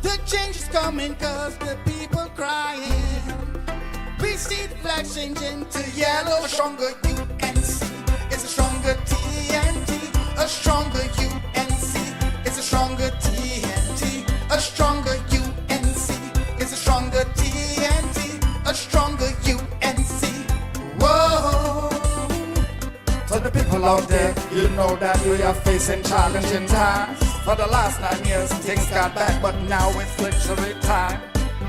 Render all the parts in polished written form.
The change is coming cause the people crying. We see the flag changing to yellow. A stronger UNC is a stronger TNT. A stronger UNC is a stronger TNT. A stronger UNC is a stronger TNT. A stronger UNC. Whoa. To the people out there, you know that we are facing challenging times. For the last 9 years, things got bad, but now it's victory time.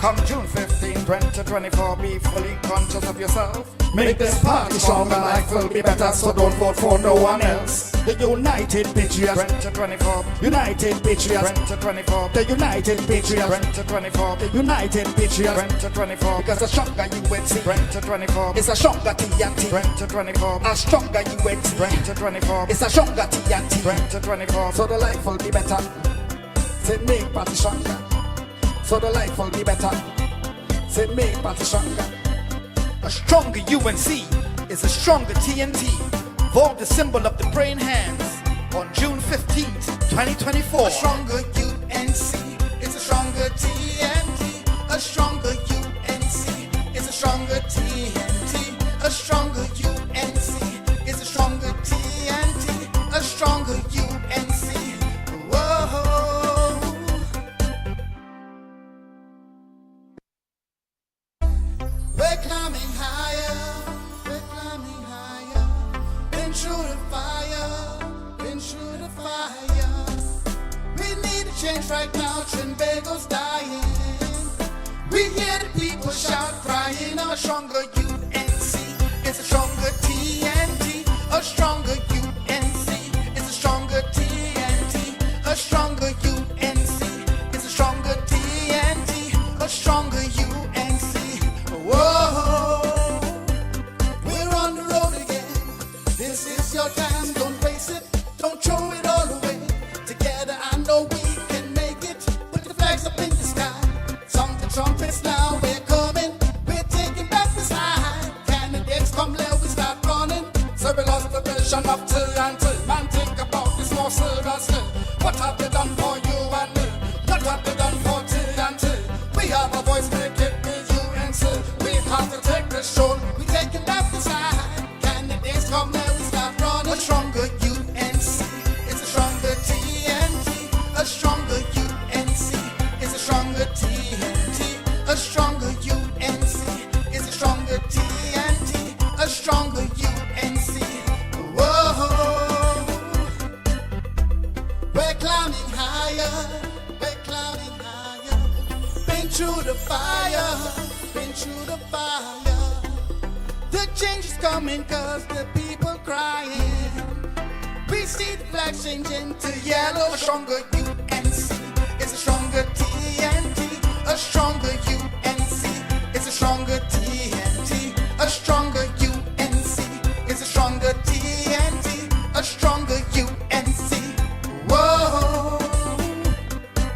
Come June 15, 2024, be fully conscious of yourself. Make this party stronger, life will be better, so don't vote for no one else. The United Patriots 2024, United Patriots 2024, the United Patriots 2024, the United Patriots 2024. Because a stronger UNC 2024 is a stronger TNT 2024. A stronger UNC 2024 is a stronger TNT 2024. So the life will be better. Say make party stronger. So the life will be better. Say make party stronger. A stronger UNC is a stronger TNT. Vote the symbol of the praying hands on June 15th, 2024. A stronger UNC is a stronger TNT. A stronger UNC is a stronger TNT. A stronger UNC is a stronger TNT. A stronger UNC. Whoa. We're climbing higher, we're climbing higher. Been through the fire, been through the fire. We need a change right now, Trinbago's dying. We hear the people shout, crying. A stronger UNC is a stronger TNT. A stronger UNC is a stronger TNT. A stronger UNC is a stronger TNT. A stronger UNC. Whoa, we're on the road again. This is your time, don't waste it, don't throw it all away. Together I know we can make it. Put the flags up in the sky. Sound the trumpets now, we're coming. We're taking back the side. Candidates come, let we start running. So we lost the vision of till and till. Man, think about this more seriously. What have they done for you and me? What have they done for till and till? We have a voice, make it be UNC. We have to take the show. We taking back the side. Candidates come, let we start running. A stronger UNC is a stronger TNT. A stronger UNC is a stronger TNT. A stronger UNC is a stronger TNT. A stronger UNC. Whoa. We're climbing higher. We're climbing higher. Been through the fire. Been through the fire. The change is coming cause the people crying. We see the flag changing to yellow. A stronger UNC is a stronger TNT. A stronger UNC is a stronger TNT. A stronger UNC is a stronger TNT. A stronger UNC. Whoa.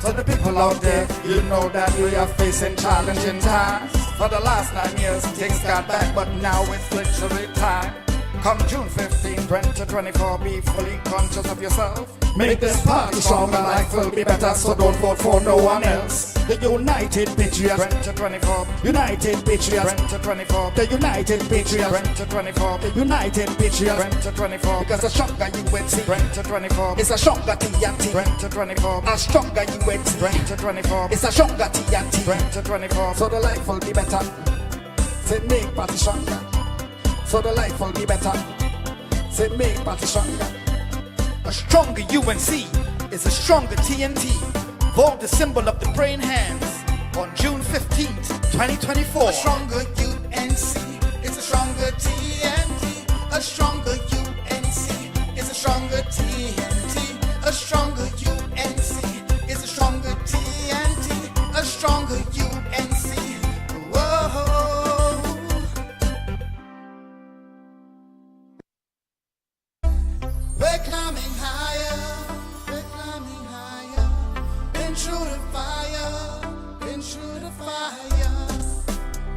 To the people out there, you know that we are facing challenging times. For the last 9 years, things got bad, but now it's victory time. Come June 15, 2024, be fully conscious of yourself. Make this party stronger, life will be better, so don't vote for no one else. The United Patriots 2024, United Patriots 2024, the United Patriots 2024, the United Patriots 2024. Because a stronger UNC 2024 is a stronger TNT 2024. A stronger UNC 2024 is a stronger TNT 2024. So the life will be better. Say make party stronger. So the life will be better. Say make party stronger. A stronger UNC is a stronger TNT. Vote the symbol of the praying hands on June 15th, 2024. A stronger UNC is a stronger TNT. A stronger UNC is a stronger TNT. A stronger UNC is a stronger TNT. A stronger UNC. Whoa. We're climbing higher, we're climbing higher. Been through the fire, been through the fire.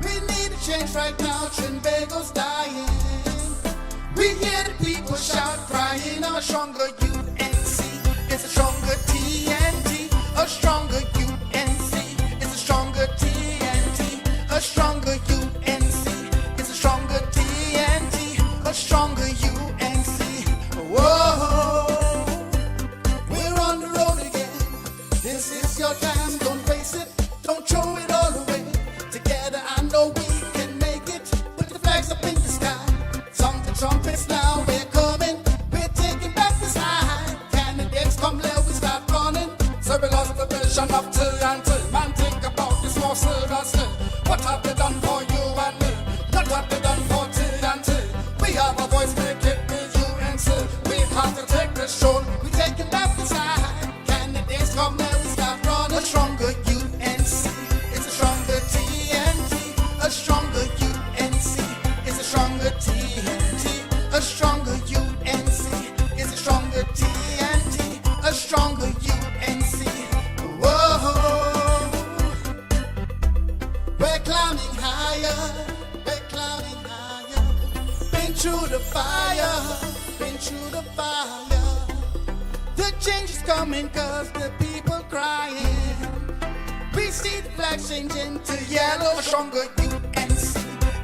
We need a change right now, Trinbago's dying. We hear the people shout, crying. A stronger UNC is a stronger TNT. A stronger UNC change is coming cause the people crying. We see the flag changing to yellow. A stronger UNC is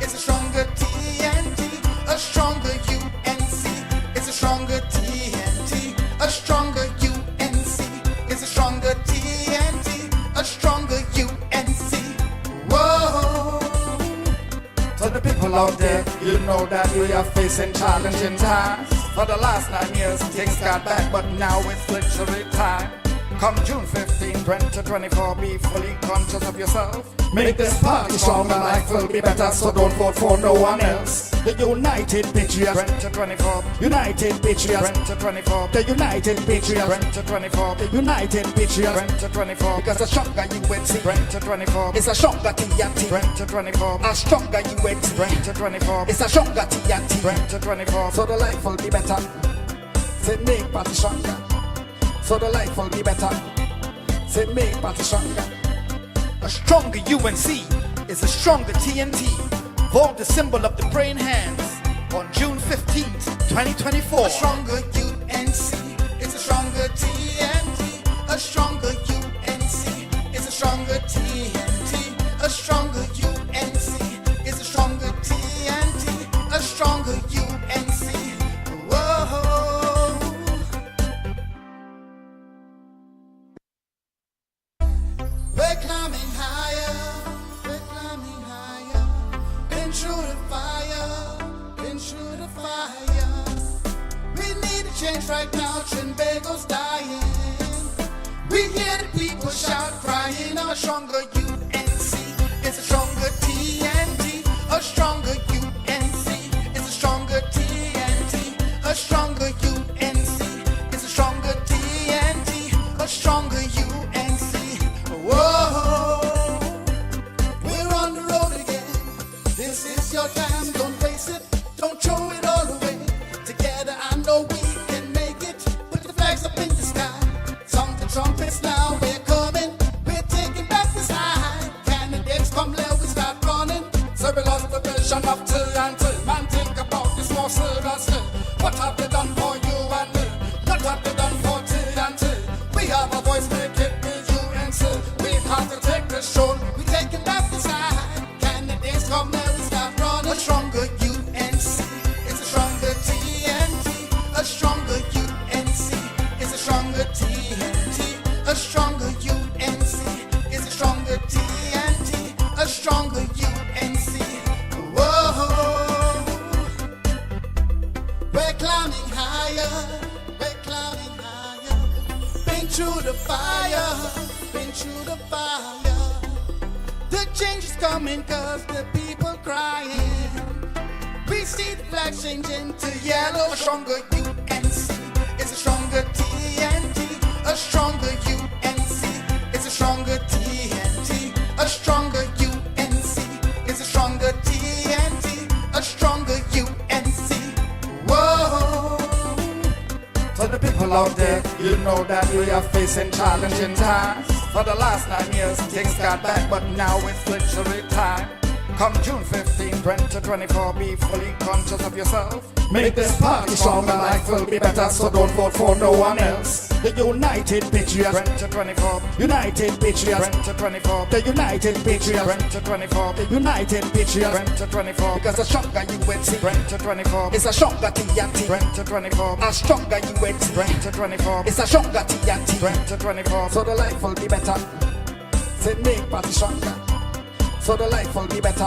a stronger TNT. A stronger UNC is a stronger TNT. A stronger UNC is a stronger TNT. A stronger UNC. Whoa. To the people out there, you know that we are facing challenging times. For the last 9 years, things got bad, but now it's victory time. Come June 15, 2024, be fully conscious of yourself. Make this party stronger, life will be better, so don't vote for no one else. The United Patriots 2024, United Patriots 2024, the United Patriots 2024, the United Patriots 2024. Because a stronger UNC 2024 is a stronger TNT 2024. A stronger UNC 2024 is a stronger TNT 2024. So the life will be better. Say make party stronger. So the life will be better. Say make party stronger. A stronger UNC is a stronger TNT. Vote the symbol of the praying hands on June 15th, 2024. A stronger UNC is a stronger TNT. A stronger UNC is a stronger TNT. A stronger UNC is a stronger TNT. A stronger UNC. Whoa. We're climbing higher. We're climbing higher. Been through the fire. Been through the fire. We need a change right now. Trinbago's dying. We hear the people shout, crying. A stronger UNC is a stronger TNT. A stronger UNC is a stronger TNT. A stronger UNC is a stronger TNT. A stronger UNC. Whoa, we're on the road again. This is your time. Don't waste it. Don't throw it all away. Together I know we can make it. Put the flags up in the sky. Sound the trumpets now. We're coming. We're taking back this high. Candidates come, let we start running. So we lost the vision of TNT. Man, think about this more seriously. What have they done for you and me? What have they done for TNT? We have a voice, make it be UNC. We have to take this show. We taking back this high. Candidates come, let we start running. A stronger UNC is a stronger TNT. A stronger UNC is a stronger TNT. A stronger UNC is a stronger TNT. A stronger UNC. Whoa. We're climbing higher. We're climbing higher. Been through the fire. Been through the fire. The change is coming cause the people crying. We see the flag changing to yellow. A stronger UNC is a stronger TNT. A stronger UNC is a stronger TNT. A stronger UNC is a stronger TNT. A stronger UNC. Whoa. To the people out there, you know that we are facing challenging times. For the last 9 years, things got bad, but now it's victory time. Come June 15, 2024, be fully conscious of yourself. Make this party stronger, life will be better, so don't vote for no one else. The United Patriots 2024, United Patriots 2024, the United Patriots 2024, the United Patriots 2024. Because a stronger UNC 2024 is a stronger TNT 2024. A stronger UNC 2024 is a stronger TNT 2024. So the life will be better. Say make party stronger. So the life will be better.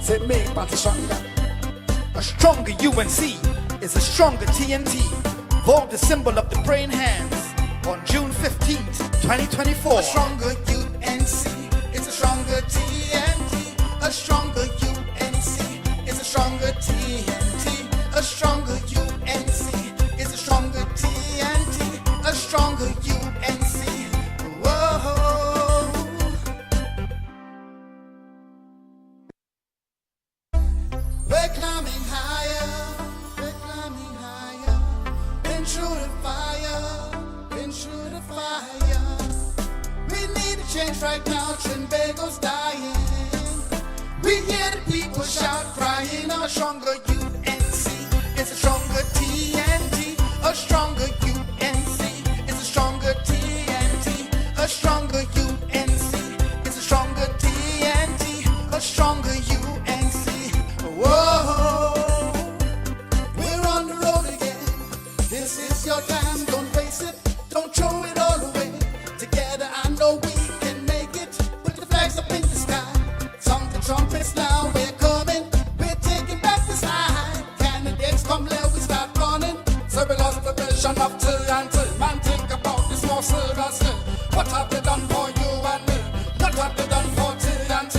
Say make party stronger. A stronger UNC is a stronger TNT. Vote the symbol of the praying hands on June 15th, 2024. A stronger UNC is a stronger TNT. A stronger UNC is a stronger TNT. A stronger UNC is a stronger TNT. A stronger UNC. Whoa. We're climbing higher. We're climbing higher. Been through the fire. Been through the fire. We need a change right now. Trinbago's dying. We hear the people shout, crying. A stronger UNC is a stronger TNT. A stronger UNC don't throw it all away. Together I know we can make it. Put the flags up in the sky. Sound the trumpets now, we're coming. We're taking back the side. Candidates come, let we start running. So we lost the vision of TNT. Man, think about this more seriously. What have they done for you and me? Not what they done for TNT.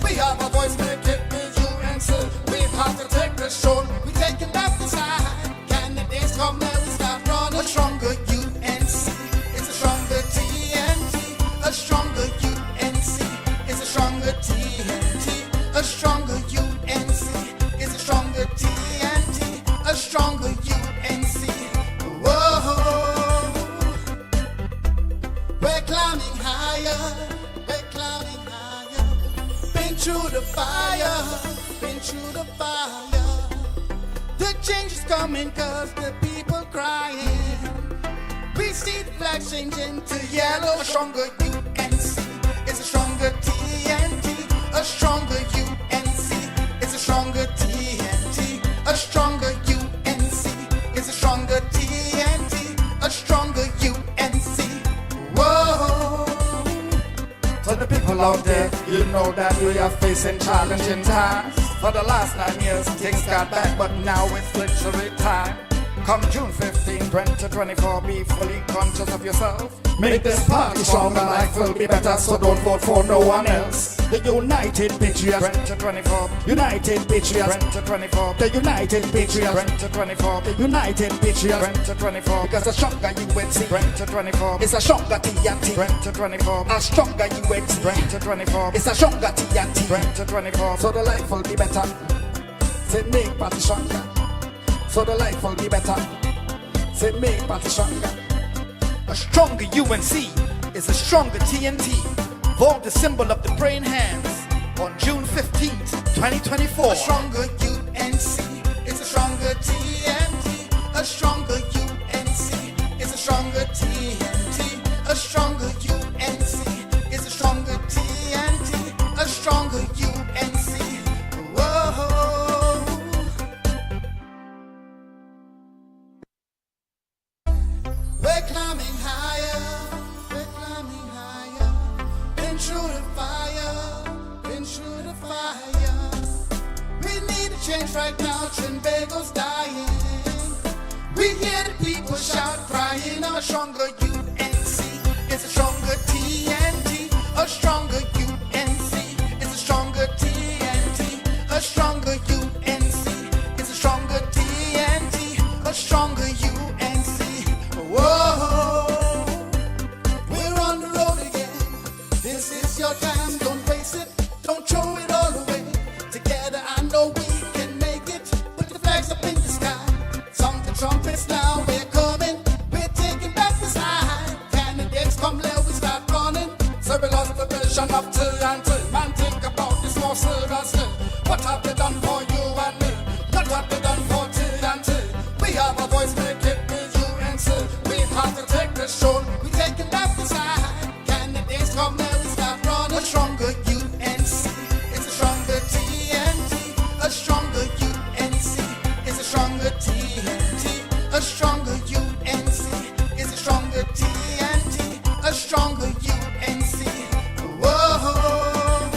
We have a voice, make it be UNC. We have to take this show. We're taking back the side. Candidates come, let we start running. A stronger UNC is a stronger TNT. A stronger UNC is a stronger TNT. A stronger UNC is a stronger TNT. A stronger UNC. Whoa, we're climbing higher. We're climbing higher. Been through the fire. Been through the fire. The change is coming 'cause the people crying. We see the flag changing to yellow. A stronger UNC is a stronger TNT. A stronger UNC is a stronger TNT. A stronger UNC is a stronger TNT. A stronger UNC. Whoa. To the people out there, you know that we are facing challenging times. For the last 9 years, things got bad, but now it's victory time. Come June 15, 2024, be fully conscious of yourself. Make this party stronger, life will be better, so don't vote for no one else. The United Patriots 2024, United Patriots 2024, the United Patriots 2024, the United Patriots 2024, because a stronger UNC 2024 is a stronger TNT 2024, a stronger UNC 2024 is a stronger TNT 2024, so the life will be better. Say make party stronger, so the life will be better. Say make party stronger. A stronger UNC is a stronger TNT. Vote the symbol of the praying hands on June 15th, 2024. A stronger UNC is a stronger TNT. A stronger UNC is a stronger TNT. A stronger UNC is a stronger TNT. A stronger UNC. Whoa. We're climbing higher. We're climbing higher. Been through the fire. Been through the fire. We need a change right now. Trinbago's dying. We hear the people shout, crying. A stronger UNC is a stronger TNT. A stronger UNC is a stronger TNT. A stronger UNC is a stronger TNT. A stronger UNC. Whoa, we're on the road again. This is your time. Don't waste it. Don't throw it all away. Together I know we can make it. Put the flags up in the sky. Sound the trumpets now. We're coming. We're taking back the side. Candidates come, let we start running. So we lost the vision of TNT. Man, think about this more seriously. What have they done for you and me? Not what they done for TNT. We have a voice, make it be UNC. We have to take this show. We taking back the side. Candidates come, let we start running. A stronger UNC is a stronger TNT. A stronger UNC is a stronger TNT. A stronger UNC is a stronger TNT. A stronger UNC. Whoa,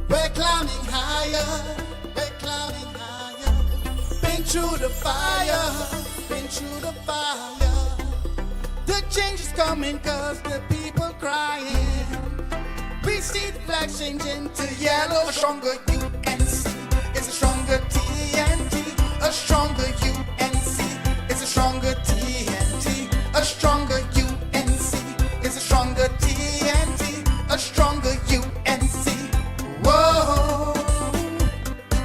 we're climbing higher. We're climbing higher. Been through the fire. Been through the fire. The change is coming 'cause the people crying. We see the flag changing to yellow. A stronger UNC is a stronger TNT. A stronger UNC is a stronger TNT. A stronger UNC is a stronger TNT. A stronger UNC. Whoa.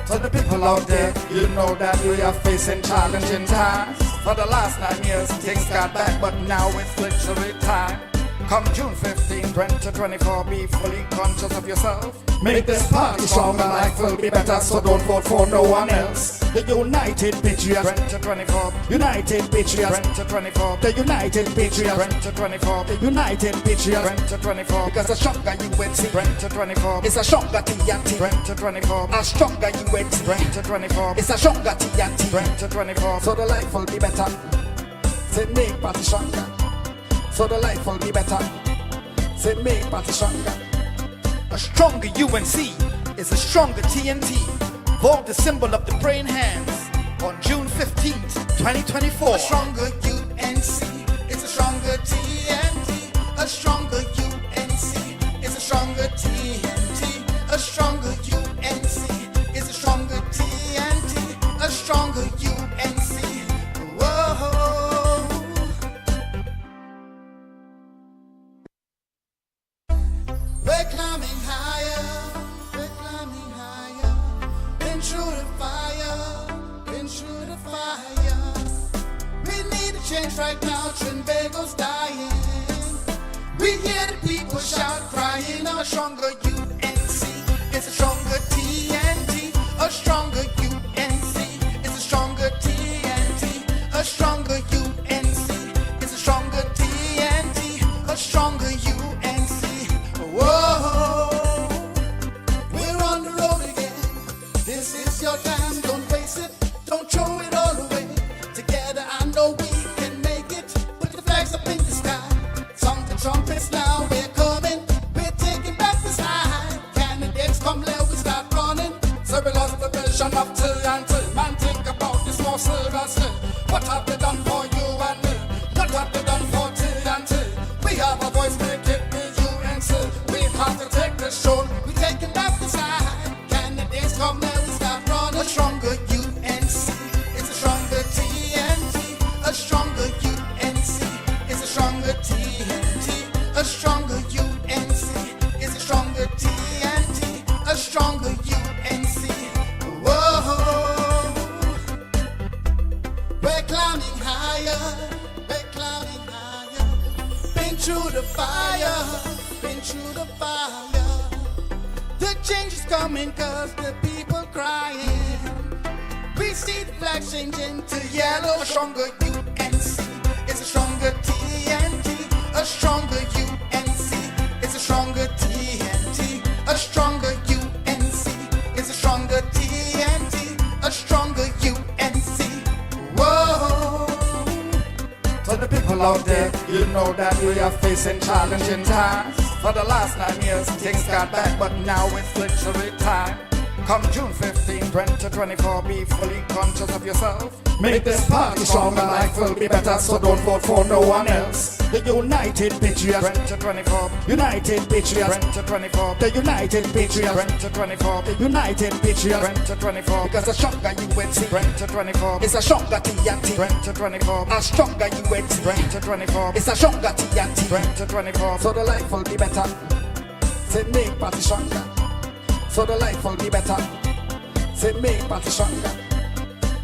To the people out there, you know that we are facing challenging times. For the last 9 years, things got bad, but now it's victory time. Come June 15, 2024, be fully conscious of yourself. Make this party stronger, life will be better, so don't vote for no one else. The United Patriots 2024, United Patriots 2024, the United Patriots 2024, the United Patriots 2024, because a stronger UNC 2024 is a stronger TNT 2024, a stronger UNC 2024 is a stronger TNT 2024, so the life will be better. Say make party stronger, so the life will be better. Say make party stronger. A stronger UNC is a stronger TNT. Vote the symbol of the praying hands on June 15th, 2024. A stronger UNC is a stronger TNT. A stronger UNC is a stronger TNT. A stronger UNC is a stronger TNT. A stronger UNC. Whoa. We're climbing higher. We're climbing higher. Been through the fire. Been through the fire. We need a change right now. Trinbago's dying. We hear the people shout, crying. A stronger UNC is a stronger TNT. A stronger UNC is a stronger TNT. A stronger UNC is a stronger TNT. A stronger UNC. Whoa, we're on the road again. This is your time. Don't face it. Don't throw it all away. Together, I know we can make it. Put the flags up in the sky. Sound the trumpets now. We're coming. We're taking back the sky. Candidates come, let we start running. So we lost the vision of TNT. Man, think about this more seriously. What have they done for you and me? What have they done for TNT? We have a voice, make it be UNC. We have to take the show. We taking back the side. Candidates come, let we start running. A stronger UNC is a stronger TNT. A stronger UNC is a stronger TNT. A stronger UNC is a stronger TNT. A stronger UNC. Whoa, we're climbing higher. We're climbing higher. Been through the fire. Been through the fire. The change is coming 'cause the people crying. We see the flag changing to yellow. A stronger UNC is a stronger TNT. A stronger UNC is a stronger TNT. A stronger UNC is a stronger TNT. A stronger UNC. Whoa. To the people out there, you know that we are facing challenging times. For the last 9 years, things got bad, but now it's victory time. Come June 15, 2024, be fully conscious of yourself. Make this party stronger, life will be better, so don't vote for no one else. The United Patriots 2024, United Patriots 2024, the United Patriots 2024, the United Patriots 2024, because a stronger UNC 2024 is a stronger TNT 2024, a stronger UNC 2024 is a stronger TNT 2024, so the life will be better. Say make party stronger, so the life will be better. Say make party stronger.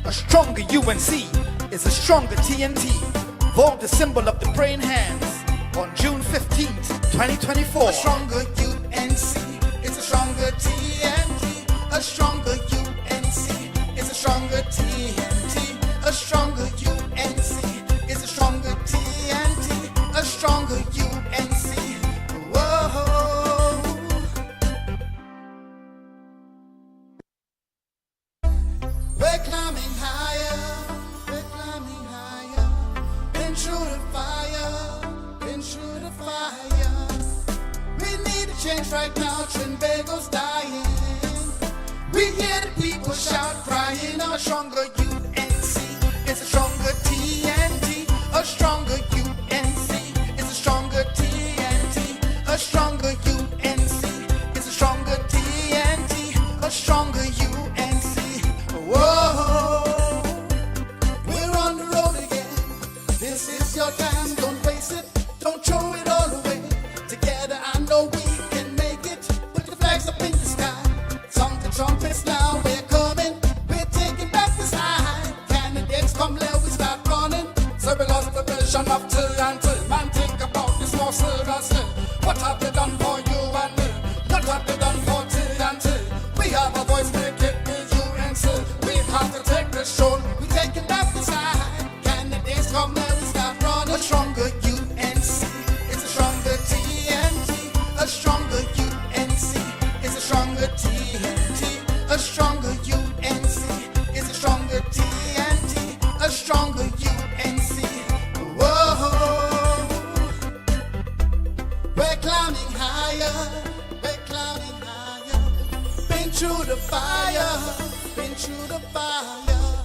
A stronger UNC is a stronger TNT. Vote the symbol of the praying hands on June 15th, 2024. A stronger UNC is a stronger TNT. A stronger UNC is a stronger TNT. A stronger UNC is a stronger TNT. A stronger UNC. Whoa. We're climbing higher. We're climbing higher. Been through the fire. Been through the fire. We need a change right now. Trinbago's dying. We hear the people shout, crying. A stronger UNC is a stronger TNT. A stronger UNC is a stronger TNT. A stronger UNC is a stronger TNT. A stronger UNC. Whoa, we're on the road again. This is your time. Don't waste it. Don't throw it all away. Together, I know we can make it. Put the flags up in the sky. Sound the trumpets now. We're coming. We're taking back the sky. Candidates come, let we start running. So we lost the vision of through the fire, been through the fire.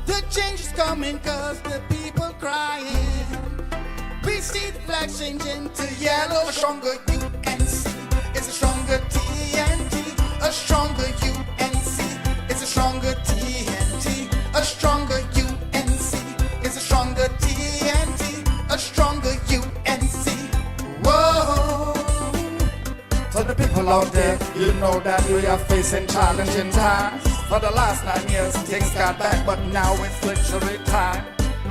The change is coming cause the people crying. We see the flag changing to yellow. A stronger UNC is a stronger TNT. A stronger UNC is a stronger TNT. A stronger UNC is a stronger TNT. A stronger UNC. Whoa. To the people out there, you know that we are facing challenging times. For the last 9 years, things got back, but now it's victory time.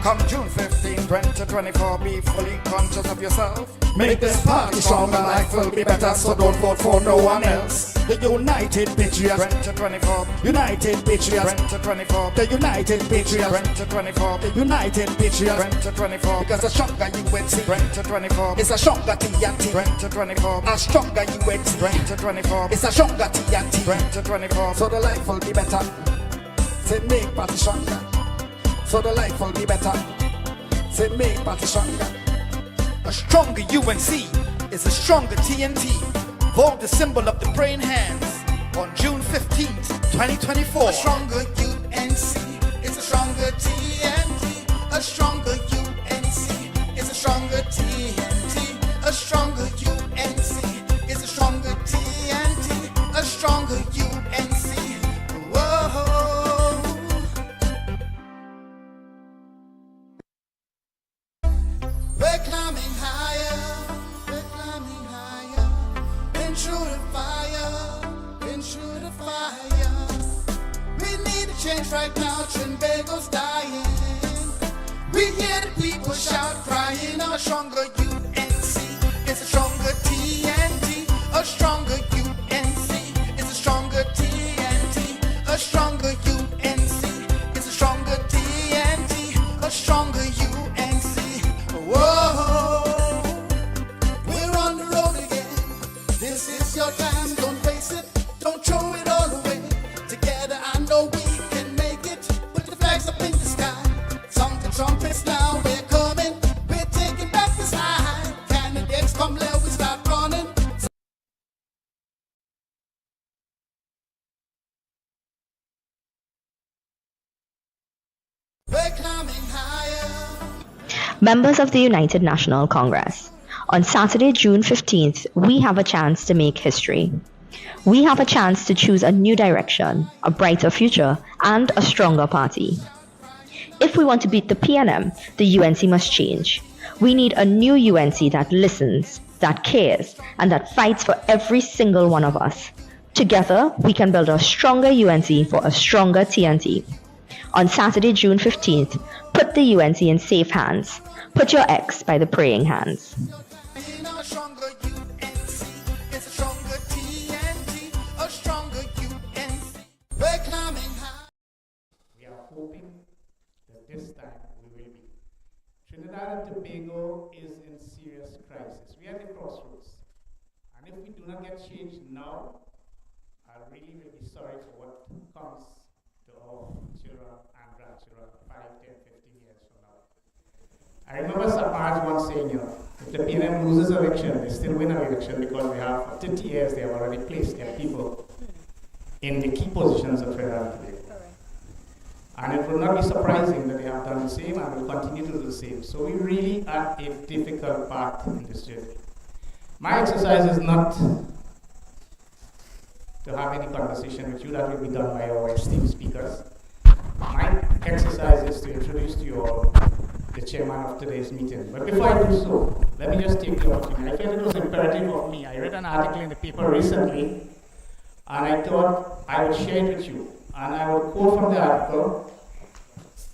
Come June 15, 2024, be fully conscious of yourself. Make this party stronger, life will be better, so don't vote for no one else. The United Patriots 2024, United Patriots 2024, the United Patriots 2024, the United Patriots 2024, because a stronger UNC 2024 is a stronger TNT 2024, a stronger UNC 2024 is a stronger TNT 2024, so the life will be better. Say make party stronger, so the life will be better. Say make party stronger. A stronger UNC is a stronger TNT. Vote the symbol of the praying hands on June 15th, 2024. A stronger UNC is a stronger TNT. A stronger UNC is a stronger TNT. A stronger UNC is a stronger TNT. A stronger UNC. Whoa. We're climbing higher. We're climbing higher. Been through the fire. Been through the fire. We need a change right now. Trinbago's dying. We hear the people shout, crying. A stronger UNC is a stronger TNT. A stronger UNC is a stronger TNT. A stronger UNC is a stronger TNT. A stronger UNC. Whoa, we're on the road again. This is your time. Don't waste it. Don't throw it all away. Together I know we can make it. Put the flags up in the sky. Sound the trumpets now. We're coming. We're taking back the sky. Candidates come, let we start running. We're climbing higher. Members of the United National Congress, on Saturday, June 15th, we have a chance to make history. We have a chance to choose a new direction, a brighter future, and a stronger party. If we want to beat the PNM, the UNC must change. We need a new UNC that listens, that cares, and that fights for every single one of us. Together, we can build a stronger UNC for a stronger TNT. On Saturday, June 15th, put the UNC in safe hands. Put your X by the praying hands. A stronger UNC is a stronger TNT. A stronger UNC. We're climbing high. We are hoping that this time we will be. Trinidad and Tobago is in serious crisis. We are at the crossroads. And if we do not get change now, I really will be sorry for what comes to our children and grandchildren 5, 10, 15 years from now. I remember Siparia once saying, if the PNM loses election, they still win an election because we have, for 30 years, they have already placed their people in the key positions of Trinidad and Tobago. And it will not be surprising that they have done the same and will continue to do the same. So we really are a difficult path in this journey. My exercise is not to have any conversation with you. That will be done by our esteemed speakers. My exercise is to introduce to you all the chairman of today's meeting. But before I do so, let me just take the opportunity. I felt it was imperative of me. I read an article in the paper recently, and I thought I would share it with you. And I will quote from the article,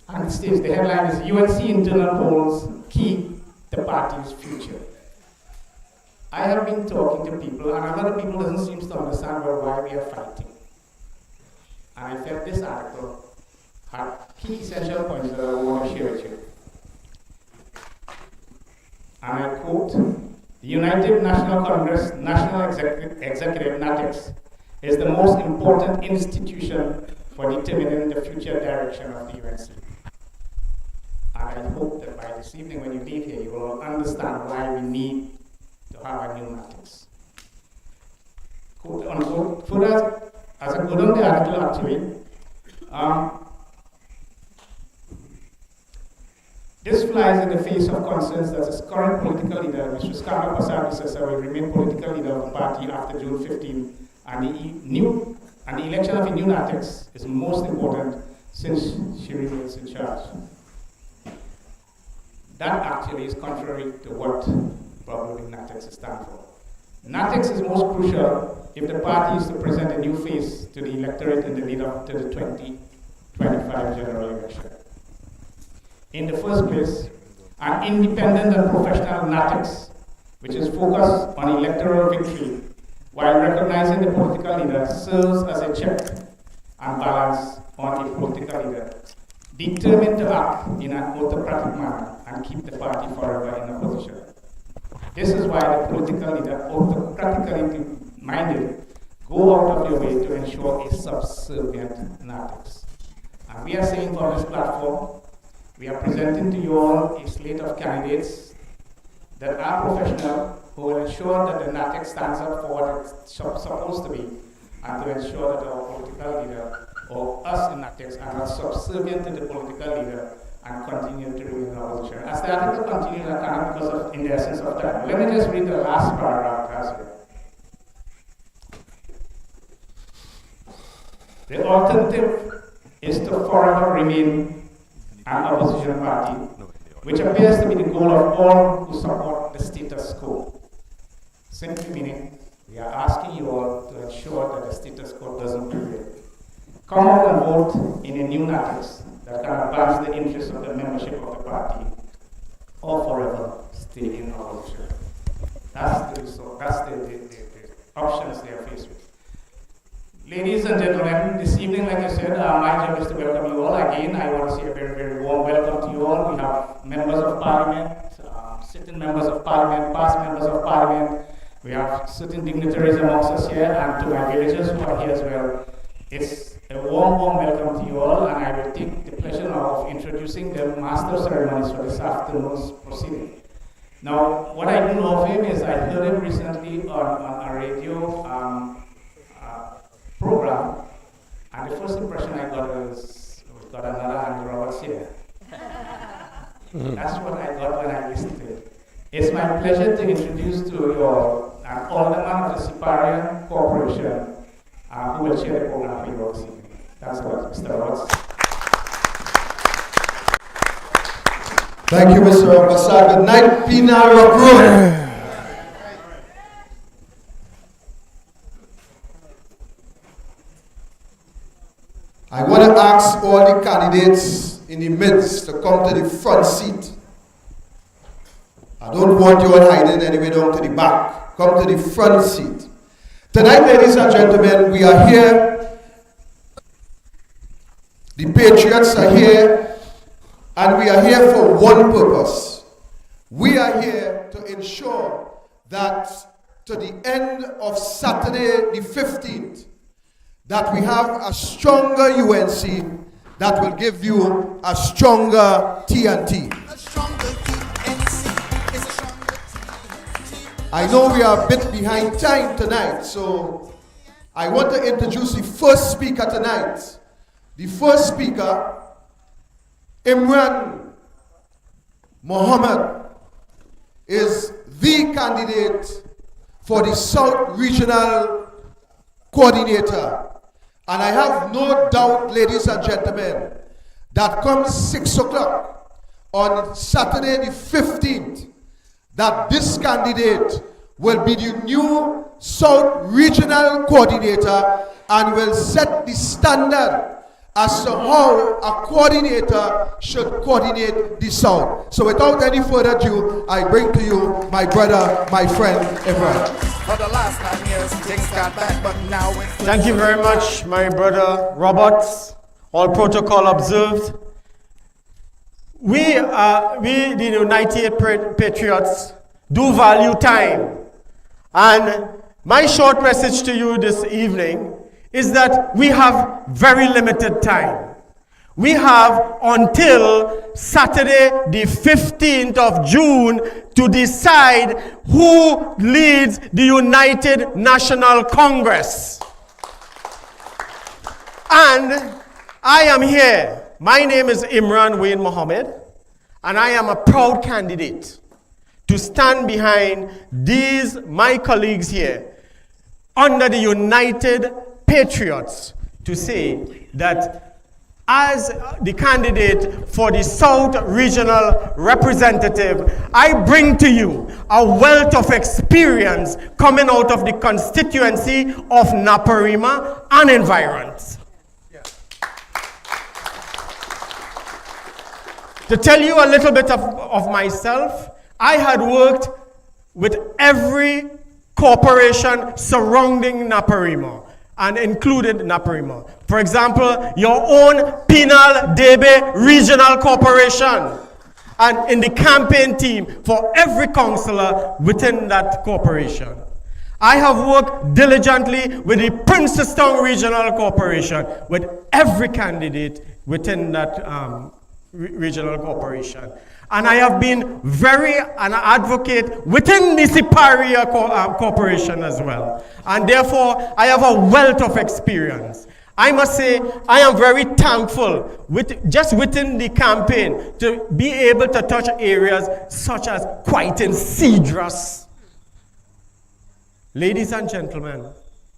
and it states, the headline is UNC internal polls keep the party's future. I have been talking to people, and a lot of people doesn't seem to understand why we are fighting. And I felt this article had key essential points that I want to share with you. And I quote, the United National Congress National Executive NATEX is the most important institution for determining the future direction of the UNC. And I hope that by this evening when you leave here, you will understand why we need to have a new NATEX. Quote unquote, as a good on the article actually, this flies in the face of concerns that his current political leader, Mr. Scarlett Passagisasa, will remain political leader of the party after June 15, and the election of a new Natex is most important since she remains in charge. That actually is contrary to what probably Natex stands for. Natex is most crucial if the party is to present a new face to the electorate in the lead up to the 2025 general election. In the first place, an independent and professional Natex, which is focused on electoral victory, while recognizing the political leader, serves as a check and balance on a political leader, determined to act in an autocratic manner and keep the party forever in opposition. This is why the political leader, autocratically minded, go out of their way to ensure a subservient Natex. And we are saying from this platform, we are presenting to you all a slate of candidates that are professional, who will ensure that the Natex stands up for what it's supposed to be, and to ensure that our political leader, or us in Natex, are not subservient to the political leader and continue to remain in opposition. As the article continues, I cannot because of in the essence of time. Let me just read the last paragraph here. The alternative is to forever remain an opposition party, which appears to be the goal of all who support the status quo. Simply meaning, we are asking you all to ensure that the status quo doesn't prevail. Come out and vote in a new Natex that can advance the interests of the membership of the party, or forever stay in opposition. That's the options they are faced with. Ladies and gentlemen, this evening, like I said, my job is to welcome you all. Again, I want to say a very, very warm welcome to you all. We have members of parliament, sitting members of parliament, past members of parliament. We have certain dignitaries amongst us here, and to my villagers who are here as well. It's a warm, warm welcome to you all, and I will take the pleasure now of introducing the master of ceremonies for this afternoon's proceeding. Now, what I do know of him is I heard him recently on a radio program, and the first impression I got was, we've got another Andrew Roberts here. That's what I got when I listened to it. It's my pleasure to introduce to you all an alderman of the Siparia Corporation who will share the program for you all this evening. Thanks a lot, Mr. Roberts. Thank you, Mr. Ambassador. Good night, Pina Rock. I want to ask all the candidates in the midst to come to the front seat. I don't want you all hiding anyway down to the back. Come to the front seat. Tonight, ladies and gentlemen, we are here. The Patriots are here, and we are here for one purpose. We are here to ensure that to the end of Saturday the 15th, that we have a stronger UNC that will give you a stronger TNT. I know we are a bit behind time tonight, so I want to introduce the first speaker tonight. The first speaker, Imran Mohammed, is the candidate for the South Regional Coordinator. And I have no doubt, ladies and gentlemen, that come 6 o'clock on Saturday the 15th, that this candidate will be the new South Regional Coordinator and will set the standard as to how a coordinator should coordinate the South. So without any further ado, I bring to you my brother, my friend, Imran. For the last 9 years, things got bad, but now it's... Thank you very much, my brother Roberts. All protocol observed. We, the United Patriots, do value time. And my short message to you this evening is that we have very limited time. We have until Saturday the 15th of June to decide who leads the United National Congress. And I am here. My name is Imran Wayne Mohammed, and I am a proud candidate to stand behind these, my colleagues here, under the United Patriots, to say that as the candidate for the South Regional Representative, I bring to you a wealth of experience coming out of the constituency of Naparima and environs. To tell you a little bit of myself, I had worked with every corporation surrounding Naparima and included Naparima. For example, your own Penal Debe Regional Corporation, and in the campaign team for every councillor within that corporation. I have worked diligently with the Princeton Regional Corporation, with every candidate within that regional corporation. And I have been an advocate within the Siparia corporation as well. And therefore, I have a wealth of experience. I must say, I am very thankful just within the campaign to be able to touch areas such as Quietin Cedrus. Ladies and gentlemen,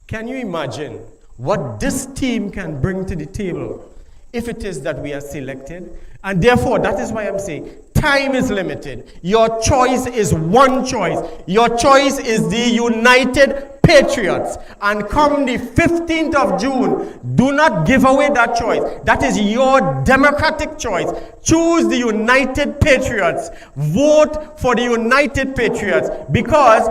can you imagine what this team can bring to the table if it is that we are selected? And therefore, that is why I'm saying, time is limited. Your choice is one choice. Your choice is the United Patriots. And come the 15th of June, do not give away that choice. That is your democratic choice. Choose the United Patriots. Vote for the United Patriots, because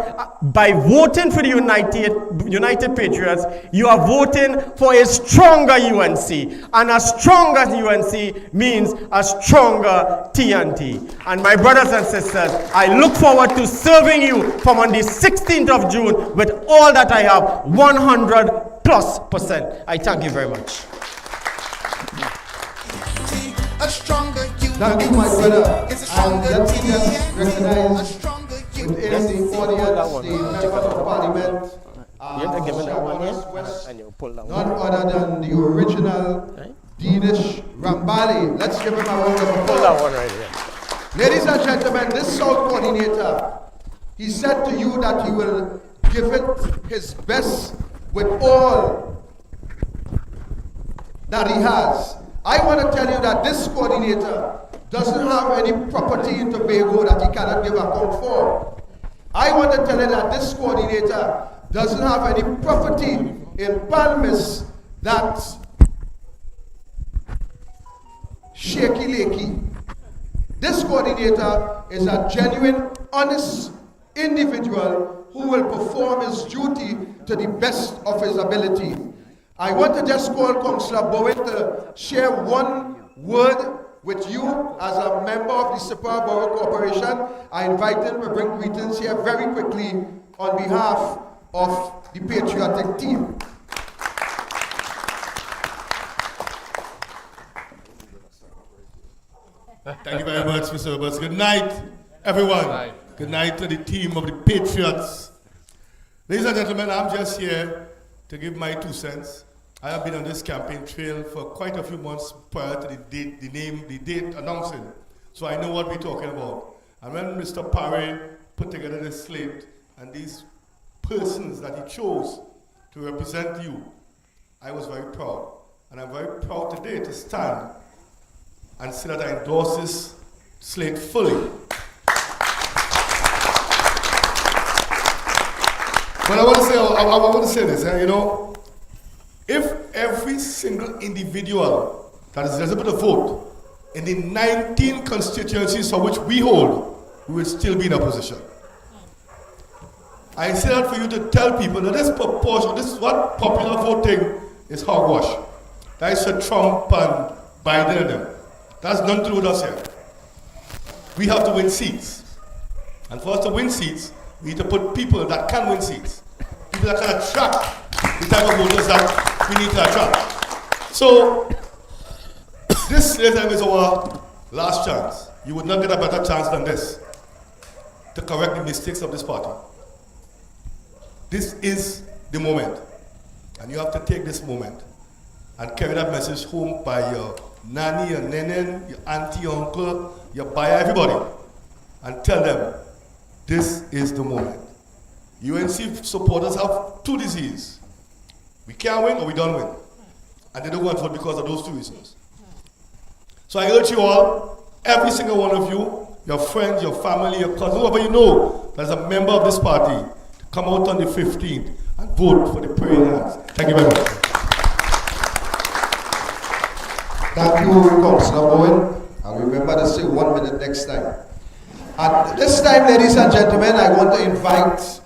by voting for the United Patriots, you are voting for a stronger UNC. And a stronger UNC means a stronger TNT. And my brothers and sisters, I look forward to serving you from on the 16th of June with all that I have, 100+%. I thank you very much. A stronger Thank you, my brother. It's a stronger And let me just team. recognize A stronger within the audience the member of parliament, West, none other than the original Dinesh Rambali. Let's give him a round of applause. Ladies and gentlemen, this South coordinator, he said to you that he will give it his best with all that he has. I want to tell you that this coordinator doesn't have any property in Tobago that he cannot give account for. I want to tell you that this coordinator doesn't have any property in Palmas that's shaky lakey. This coordinator is a genuine, honest individual who will perform his duty to the best of his ability. I want to just call Councillor Bowen to share one word with you as a member of the Siparia Borough Corporation. I invite him to bring greetings here very quickly on behalf of the patriotic team. Thank you very much, Mr. Roberts. Good night, everyone. Good night to the team of the Patriots. Ladies and gentlemen, I'm just here to give my 2 cents. I have been on this campaign trail for quite a few months prior to the date announcing. So I know what we're talking about. And when Mr. Parry put together this slate and these persons that he chose to represent you, I was very proud. And I'm very proud today to stand and say that I endorse this slate fully. But I want to say this, you know, if every single individual that is eligible to vote in the 19 constituencies for which we hold, we will still be in opposition. I say that for you to tell people that this proportion, this is what popular voting is hogwash. That is for Trump and Biden and them. That's nothing to do with us here. We have to win seats. And for us to win seats, we need to put people that can win seats. People that can attract the type of voters that we need to attract. So, this is our last chance. You would not get a better chance than this to correct the mistakes of this party. This is the moment. And you have to take this moment and carry that message home by your nanny, your nenen, your auntie, your uncle, your buyer, everybody, and tell them this is the moment. UNC supporters have two diseases. We can't win or we don't win. And they don't want to vote because of those two reasons. So I urge you all, every single one of you, your friends, your family, your cousins, whoever you know that is a member of this party, to come out on the 15th and vote for the praying hands. Thank you very much. Thank you, Councillor Bowen. I'll remember to say 1 minute next time. And this time, ladies and gentlemen, I want to invite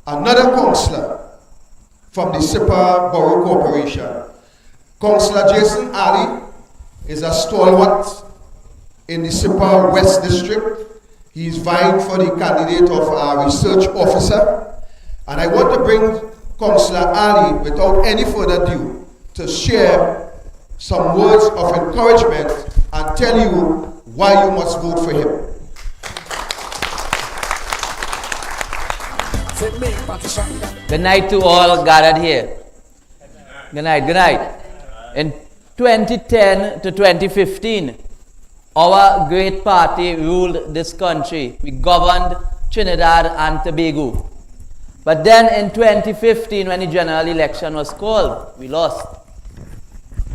another councillor from the Siparia Borough Corporation. Councillor Jason Ali is a stalwart in the Siparia West District. He is vying for the candidate of our research officer. And I want to bring Councillor Ali, without any further ado, to share some words of encouragement and tell you why you must vote for him. Good night to all gathered here. Good night, good night. In 2010 to 2015, our great party ruled this country. We governed Trinidad and Tobago. But then in 2015, when the general election was called, we lost.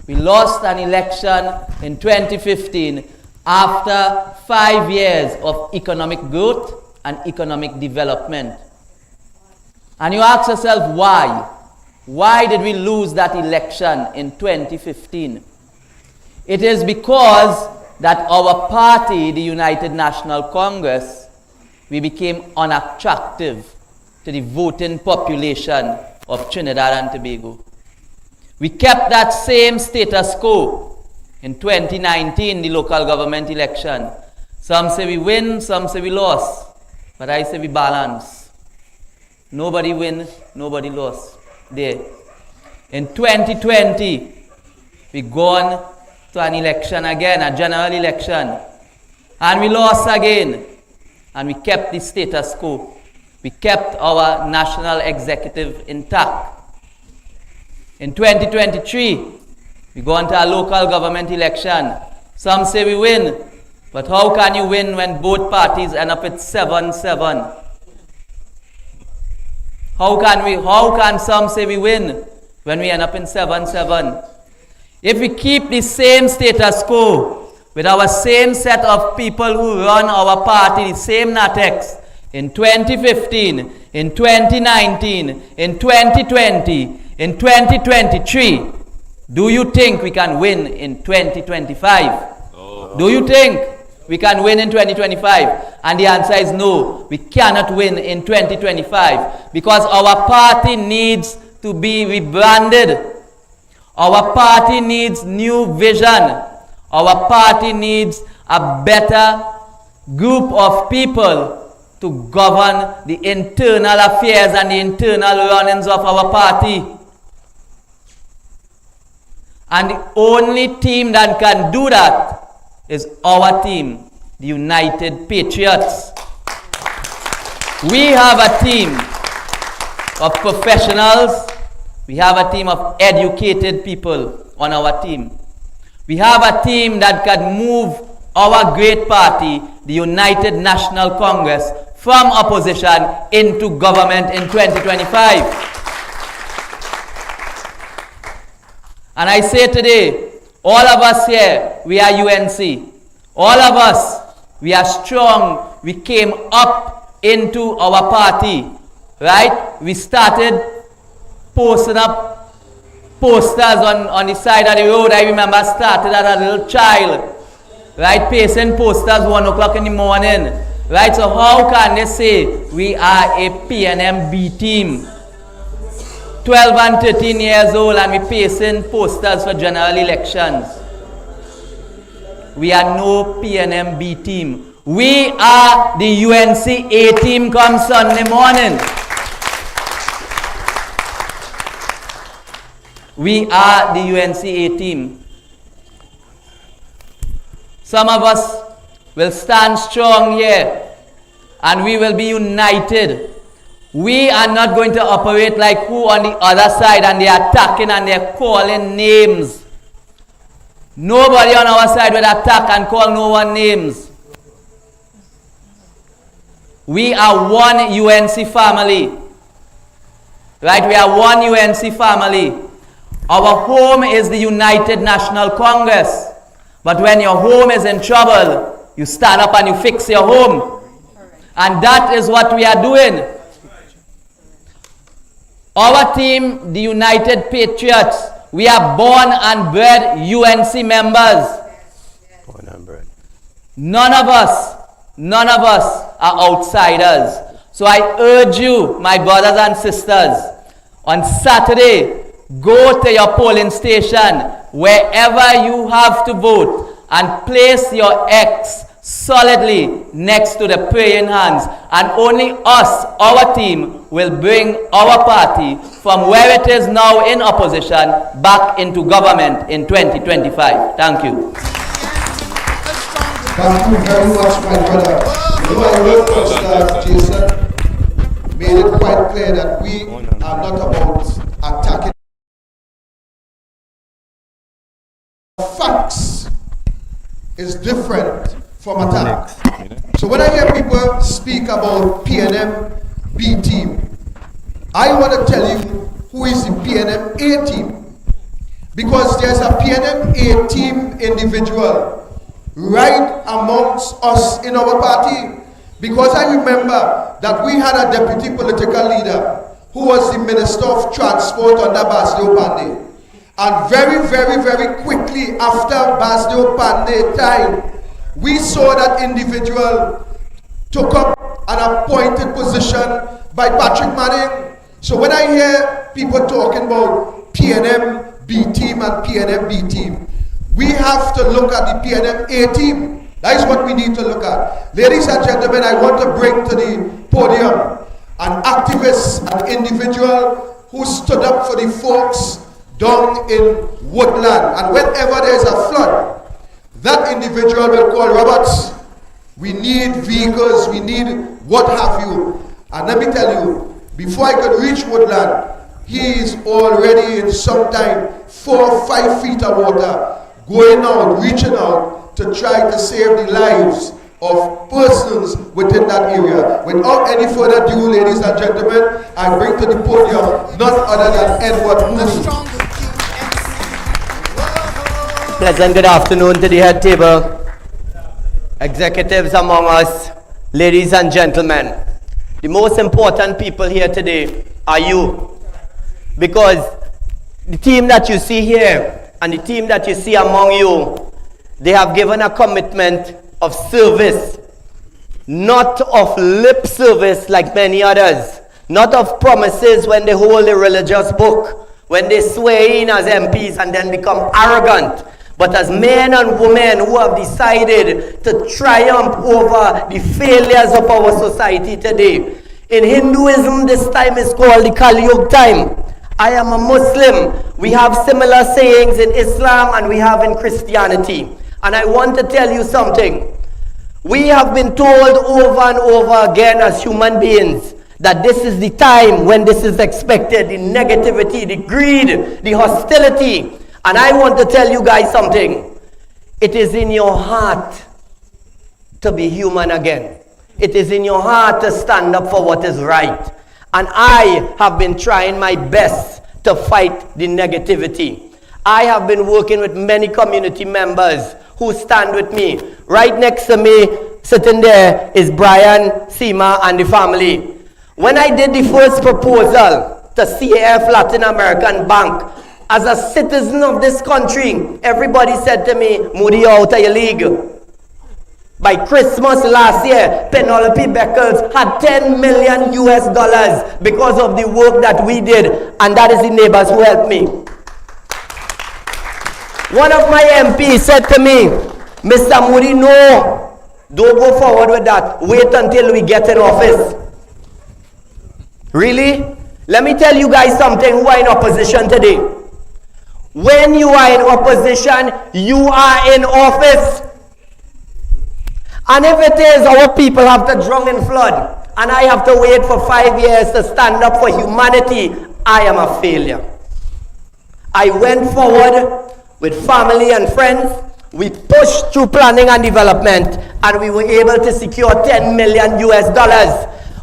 We lost an election in 2015 after 5 years of economic growth and economic development. And you ask yourself, why? Why did we lose that election in 2015? It is because that our party, the United National Congress, we became unattractive to the voting population of Trinidad and Tobago. We kept that same status quo in 2019, the local government election. Some say we win, some say we lost, but I say we balance. Nobody win, nobody lost there. In 2020, we gone to an election again, a general election, and we lost again, and we kept the status quo. We kept our national executive intact. In 2023, we go into a local government election. Some say we win, but how can you win when both parties end up at 7-7? How can some say we win when we end up in 7-7? If we keep the same status quo with our same set of people who run our party, the same NATEX, in 2015, in 2019, in 2020, in 2023, do you think we can win in 2025? No. Do you think we can win in 2025? And the answer is no, we cannot win in 2025 because our party needs to be rebranded. Our party needs new vision. Our party needs a better group of people to govern the internal affairs and the internal runnings of our party. And the only team that can do that is our team, the United Patriots. We have a team of professionals. We have a team of educated people on our team. We have a team that can move our great party, the United National Congress, from opposition into government in 2025. And I say today, all of us here, we are UNC. All of us, we are strong. We came up into our party, right? We started posting up posters on the side of the road. I remember I started as a little child, right? Pasting posters 1 o'clock in the morning, right? So how can they say we are a PNMB team? 12 and 13 years old and we pasting posters for general elections. We are no PNMB team. We are the UNC A team come Sunday morning. We are the UNC A team. Some of us will stand strong here and we will be united We are not going to operate like who on the other side and they're attacking and they're calling names. Nobody on our side will attack and call no one names. We are one UNC family. Right? We are one UNC family. Our home is the United National Congress. But when your home is in trouble, you stand up and you fix your home. And that is what we are doing. Our team, the United Patriots, we are born and bred UNC members. Born and bred. None of us are outsiders. So I urge you, my brothers and sisters, on Saturday, go to your polling station, wherever you have to vote, and place your X solidly next to the praying hands. And only us, our team, will bring our party from where it is now in opposition back into government in 2025. Thank you. Thank you very much, my brother. My word was that Jason made it quite clear that we are not about attacking. Facts is different from attack. So when I hear people speak about PNM B team, I want to tell you who is the PNM A team. Because there's a PNM A team individual right amongst us in our party. Because I remember that we had a deputy political leader who was the Minister of Transport under Basdeo Pandey. And very quickly after Basdeo Pandey time, we saw that individual took up an appointed position by Patrick Manning. So when I hear people talking about PNM B team and PNM B team, we have to look at the PNM A team. That is what we need to look at. Ladies and gentlemen, I want to bring to the podium an activist, an individual who stood up for the folks down in Woodland. And whenever there is a flood, that individual will call Roberts. We need vehicles, we need what have you. And let me tell you, before I could reach Woodland, he is already in sometime 4 or 5 feet of water, going out, reaching out to try to save the lives of persons within that area. Without any further ado, ladies and gentlemen, I bring to the podium none other than Edward Mooney. Pleasant good afternoon to the head table, executives among us, ladies and gentlemen. The most important people here today are you, because the team that you see here and the team that you see among you, they have given a commitment of service, not of lip service like many others, not of promises when they hold a religious book, when they swear in as MPs and then become arrogant, but as men and women who have decided to triumph over the failures of our society today. In Hinduism, this time is called the Kali Yuga time. I am a Muslim. We have similar sayings in Islam and we have in Christianity. And I want to tell you something. We have been told over and over again as human beings that this is the time when this is expected, the negativity, the greed, the hostility. And I want to tell you guys something. It is in your heart to be human again. It is in your heart to stand up for what is right. And I have been trying my best to fight the negativity. I have been working with many community members who stand with me. Right next to me, sitting there, is Brian, Seema, and the family. When I did the first proposal to CAF Latin American Bank, as a citizen of this country, everybody said to me, Moody, you're out of your league. By Christmas last year, Penelope Beckles had $10 million US because of the work that we did, and that is the neighbors who helped me. One of my MPs said to me, Mr. Moody, no, don't go forward with that. Wait until we get in office. Really? Let me tell you guys something who are in opposition today. When you are in opposition, you are in office. And if it is our people have to drown in flood, and I have to wait for 5 years to stand up for humanity, I am a failure. I went forward with family and friends. We pushed through planning and development, and we were able to secure $10 million US.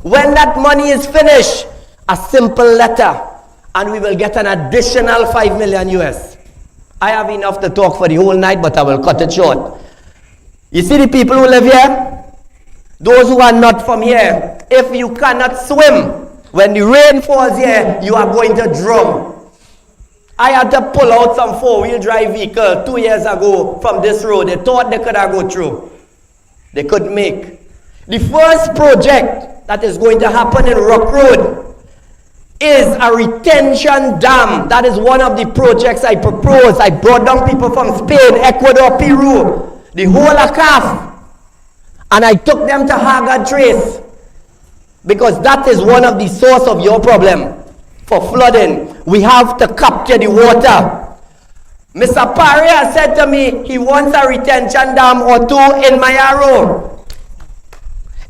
When that money is finished, a simple letter, and we will get an additional $5 million US. I have enough to talk for the whole night, but I will cut it short. You see the people who live here? Those who are not from here, if you cannot swim, when the rain falls here, you are going to drown. I had to pull out some four-wheel drive vehicle 2 years ago from this road. They thought they could have go through. They couldn't make. The first project that is going to happen in Rock Road is a retention dam. That is one of the projects I proposed. I brought down people from Spain, Ecuador, Peru, the whole of CAF, and I took them to Haggard Trace, because that is one of the source of your problem for flooding. We have to capture the water. Mr. Siparia said to me he wants a retention dam or two in Mayaro.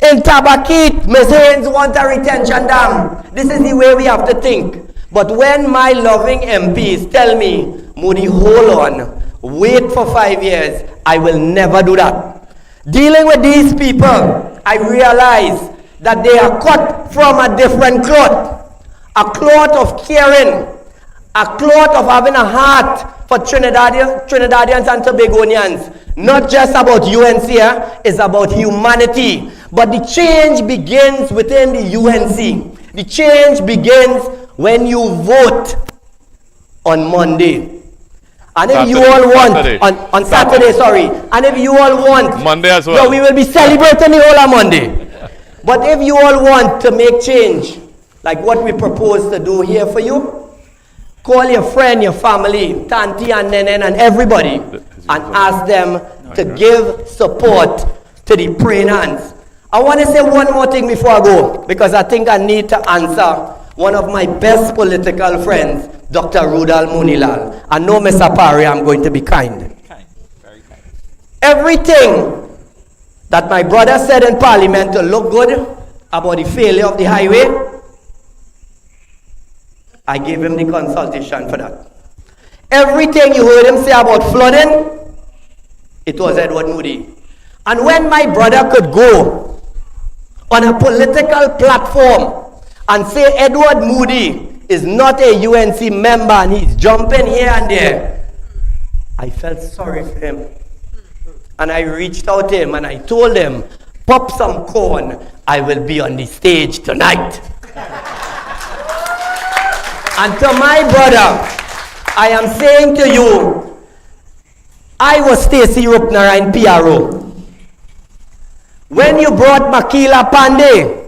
In Tabakit, Ms. Haynes wants a retention dam. This is the way we have to think. But when my loving MPs tell me, Moody, hold on, wait for 5 years, I will never do that. Dealing with these people, I realize that they are cut from a different cloth. A cloth of caring, a cloth of having a heart for Trinidadians and Tobagonians. Not just about UNC, it's about humanity. But the change begins within the UNC. The change begins when you vote on Monday. And if you all want, on Saturday, sorry. And if you all want, Monday as well. No, we will be celebrating the whole of Monday. But if you all want to make change, like what we propose to do here for you, call your friend, your family, Tanti and Nenen and everybody, and ask them to give support to the praying hands. I want to say one more thing before I go, because I think I need to answer one of my best political friends, Dr. Rudal Munilal. I know, Mr. Siparia, I'm going to be kind. Very kind. Everything that my brother said in Parliament to look good about the failure of the highway, I gave him the consultation for that. Everything you heard him say about flooding, it was Edward Moody. And when my brother could go on a political platform and say Edward Moody is not a UNC member and he's jumping here and there, I felt sorry for him. And I reached out to him and I told him, pop some corn, I will be on the stage tonight. And to my brother, I am saying to you, I was Stacey Rupnara in PRO. When you brought Makila Pandey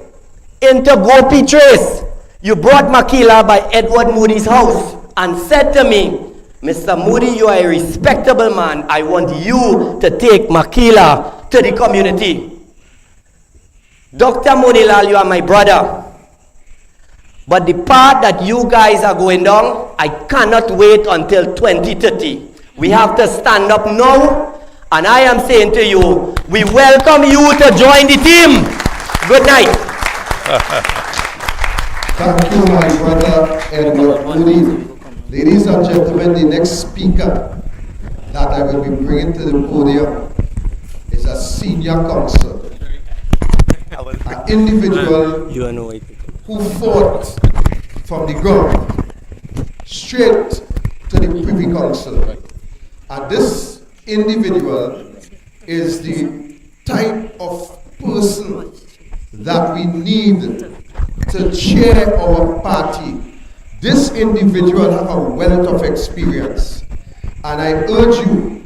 into Gopi Trace, you brought Makila by Edward Moody's house and said to me, Mr. Moody, you are a respectable man. I want you to take Makila to the community. Dr. Munilal, you are my brother. But the path that you guys are going down, I cannot wait until 2030. We have to stand up now, and I am saying to you, we welcome you to join the team. Good night. Thank you, my brother Edward Moody. Ladies and gentlemen, the next speaker that I will be bringing to the podium is a senior counsel, an individual who fought from the ground straight to the Privy Council. And this individual is the type of person that we need to chair our party. This individual has a wealth of experience. And I urge you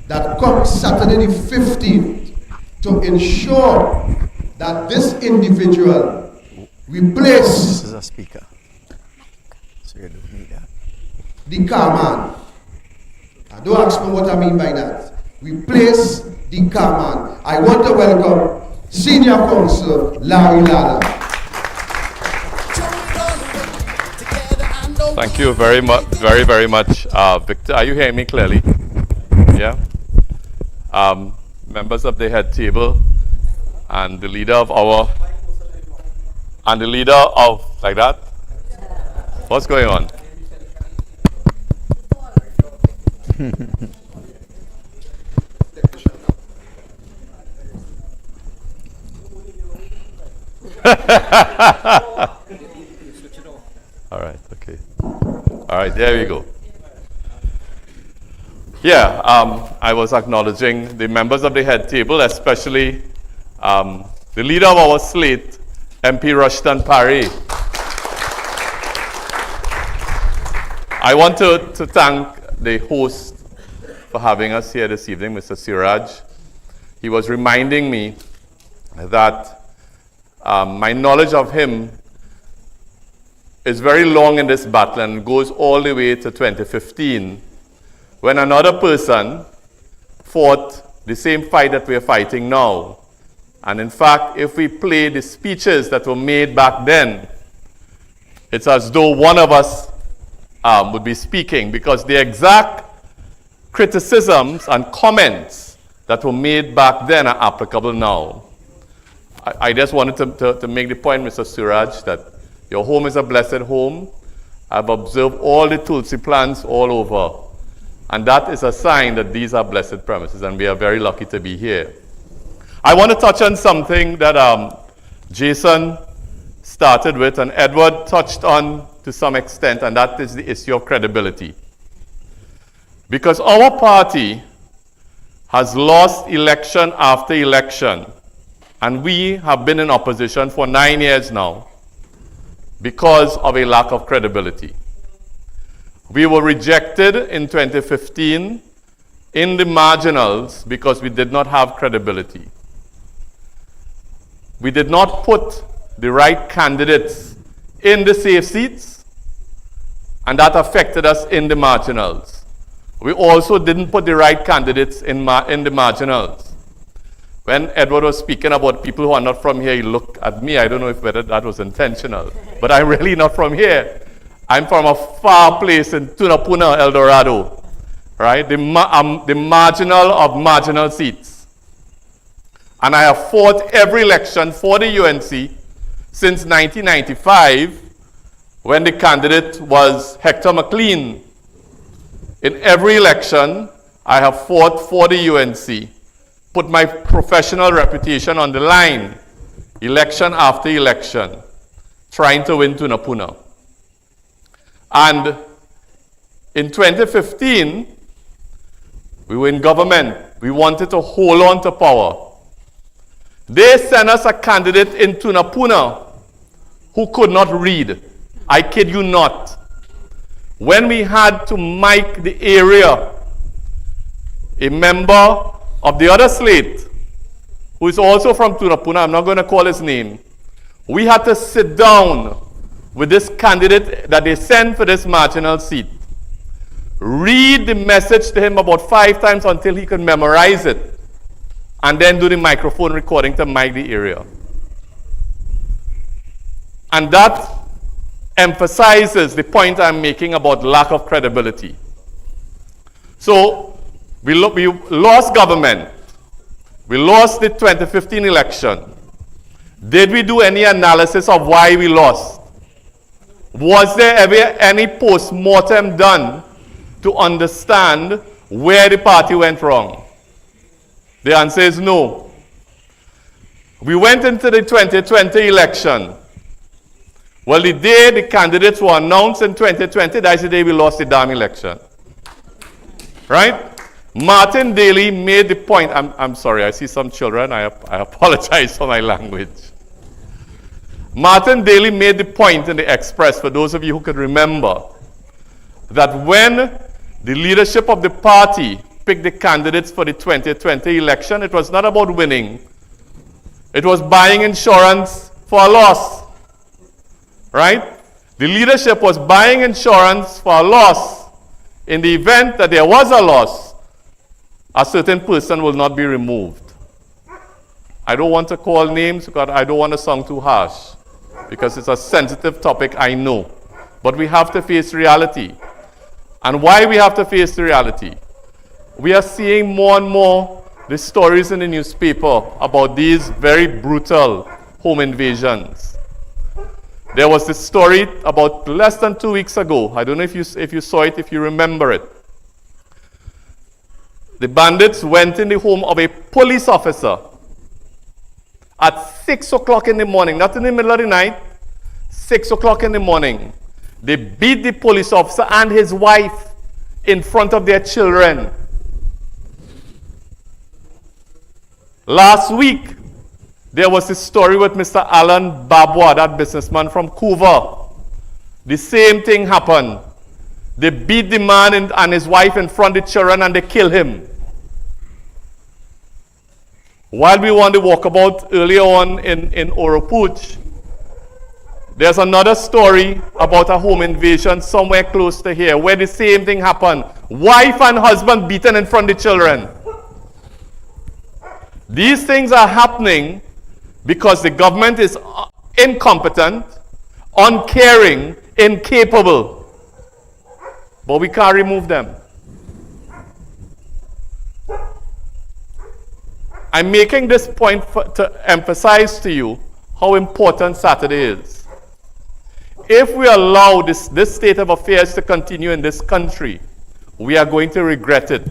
that come Saturday the 15th to ensure that this individual replace This is a speaker. So you don't need that. the car man. And don't ask me what I mean by that. Replace the car man. I want to welcome Senior Counsel Larry Lala. Thank you very much, very much, Victor. Are you hearing me clearly? Yeah. Members of the head table and the leader of our and the leader of, like that? What's going on? All right, okay. All right, there we go. Yeah, I was acknowledging the members of the head table, especially the leader of our slate, MP Rushton Parry. I want to thank the host for having us here this evening, Mr. Siraj. He was reminding me that my knowledge of him is very long in this battle and goes all the way to 2015, when another person fought the same fight that we are fighting now. And in fact, if we play the speeches that were made back then, it's as though one of us would be speaking, because the exact criticisms and comments that were made back then are applicable now. I just wanted to make the point, Mr. Suraj, that your home is a blessed home. I've observed all the Tulsi plants all over. And that is a sign that these are blessed premises, and we are very lucky to be here. I want to touch on something that Jason started with, and Edward touched on to some extent, and that is the issue of credibility. Because our party has lost election after election, and we have been in opposition for 9 years now because of a lack of credibility. We were rejected in 2015 in the marginals because we did not have credibility. We did not put the right candidates in the safe seats, and that affected us in the marginals. We also didn't put the right candidates in the marginals. When Edward was speaking about people who are not from here, he looked at me. I don't know whether that was intentional, but I'm really not from here. I'm from a far place in Tunapuna, El Dorado, right? The marginal of marginal seats. And I have fought every election for the UNC since 1995, when the candidate was Hector McLean. In every election, I have fought for the UNC, put my professional reputation on the line, election after election, trying to win Tunapuna. And in 2015, we were in government. We wanted to hold on to power. They sent us a candidate in Tunapuna who could not read. I kid you not. When we had to mic the area, a member of the other slate, who is also from Tunapuna, I'm not going to call his name, we had to sit down with this candidate that they sent for this marginal seat, read the message to him about 5 times until he could memorize it, and then do the microphone recording to mic the area. And that emphasizes the point I'm making about lack of credibility. So we lost government. We lost the 2015 election. Did we do any analysis of why we lost? Was there ever any post-mortem done to understand where the party went wrong? The answer is no. We went into the 2020 election. Well, the day the candidates were announced in 2020, that's the day we lost the damn election. Right? Martin Daly made the point. I'm sorry, I see some children. I apologize for my language. Martin Daly made the point in the Express, for those of you who can remember, that when the leadership of the party picked the candidates for the 2020 election, it was not about winning. It was buying insurance for a loss. Right? The leadership was buying insurance for a loss. In the event that there was a loss, a certain person will not be removed. I don't want to call names because I don't want to sound too harsh, because it's a sensitive topic, I know. But we have to face reality. And why we have to face the reality? We are seeing more and more the stories in the newspaper about these very brutal home invasions. There was this story about less than 2 weeks ago. I don't know if you saw it, if you remember it. The bandits went in the home of a police officer at 6 o'clock in the morning, not in the middle of the night, 6 o'clock in the morning. They beat the police officer and his wife in front of their children. Last week, there was a story with Mr. Alan Babwa, that businessman from Couva. The same thing happened. They beat the man and his wife in front of the children and they kill him. While we were on the walkabout earlier on in Oropuch, there's another story about a home invasion somewhere close to here where the same thing happened. Wife and husband beaten in front of the children. These things are happening because the government is incompetent, uncaring, incapable. But we can't remove them. I'm making this point to emphasize to you how important Saturday is. If we allow this state of affairs to continue in this country, we are going to regret it.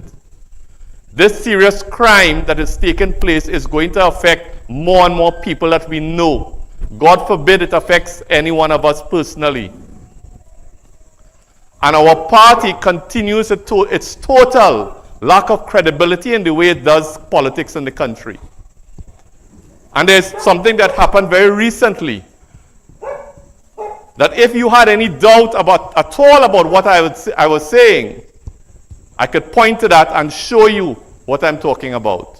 This serious crime that is taking place is going to affect more and more people that we know. God forbid it affects any one of us personally. And our party continues its total lack of credibility in the way it does politics in the country. And there's something that happened very recently, that if you had any doubt at all about what I was saying, I could point to that and show you what I'm talking about.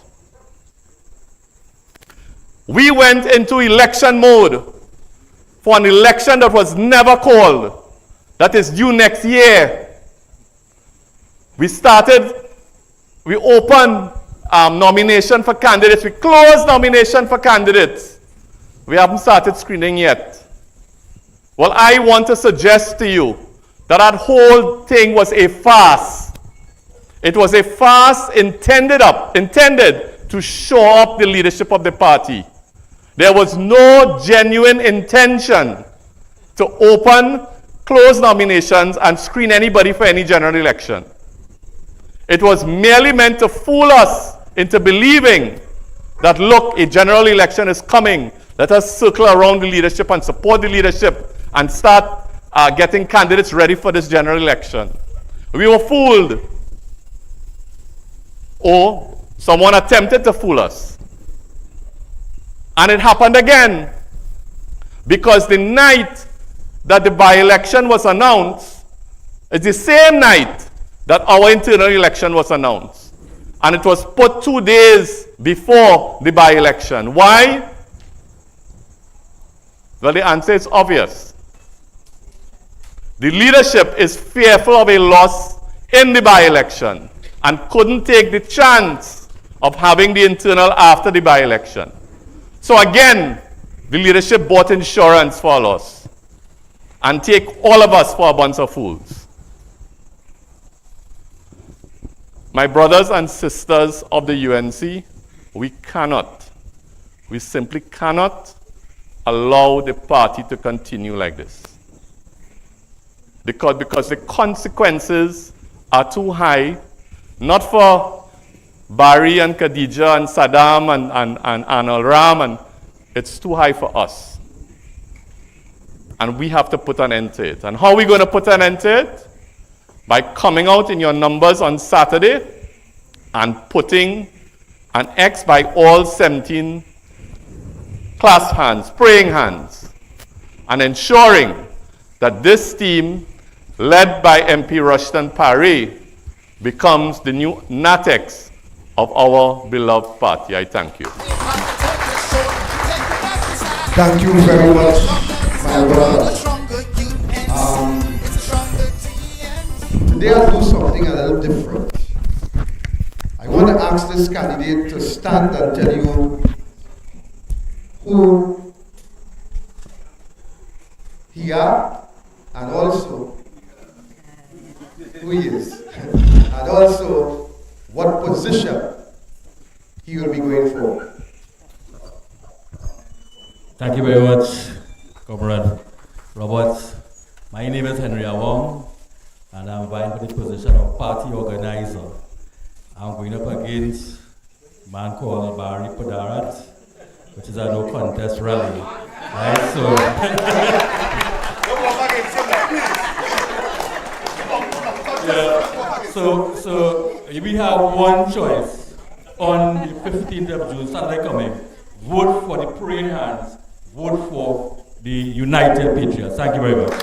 We went into election mode for an election that was never called, that is due next year. We opened nomination for candidates. We closed nomination for candidates. We haven't started screening yet. Well, I want to suggest to you that that whole thing was a farce. It was a farce intended to shore up the leadership of the party. There was no genuine intention to open, close nominations and screen anybody for any general election. It was merely meant to fool us into believing that, look, a general election is coming. Let us circle around the leadership and support the leadership and start getting candidates ready for this general election. We were fooled. Or someone attempted to fool us. And it happened again. Because the night that the by-election was announced is the same night that our internal election was announced. And it was put 2 days before the by-election. Why? Well, the answer is obvious. The leadership is fearful of a loss in the by-election and couldn't take the chance of having the internal after the by-election. So again, the leadership bought insurance for a loss and take all of us for a bunch of fools. My brothers and sisters of the UNC, we simply cannot allow the party to continue like this. Because the consequences are too high, not for Barry and Khadija and Saddam and Arnold Ram, and it's too high for us. And we have to put an end to it. And how are we going to put an end to it? By coming out in your numbers on Saturday and putting an X by all 17 clasped hands, praying hands, and ensuring that this team, led by MP Rushton Paré, becomes the new NATEX of our beloved party. I thank you. Thank you very much, my brother. Today I'll do something a little different. I want to ask this candidate to stand and tell you who he are and also who he is and also what position he will be going for. Thank you very much, comrade. party organizer. I'm going up against a man called Barry Padarat, which is a no contest rally. Right, so we have one choice on the 15th of June, Saturday coming. Vote for the praying hands. Vote for the United Patriots. Thank you very much.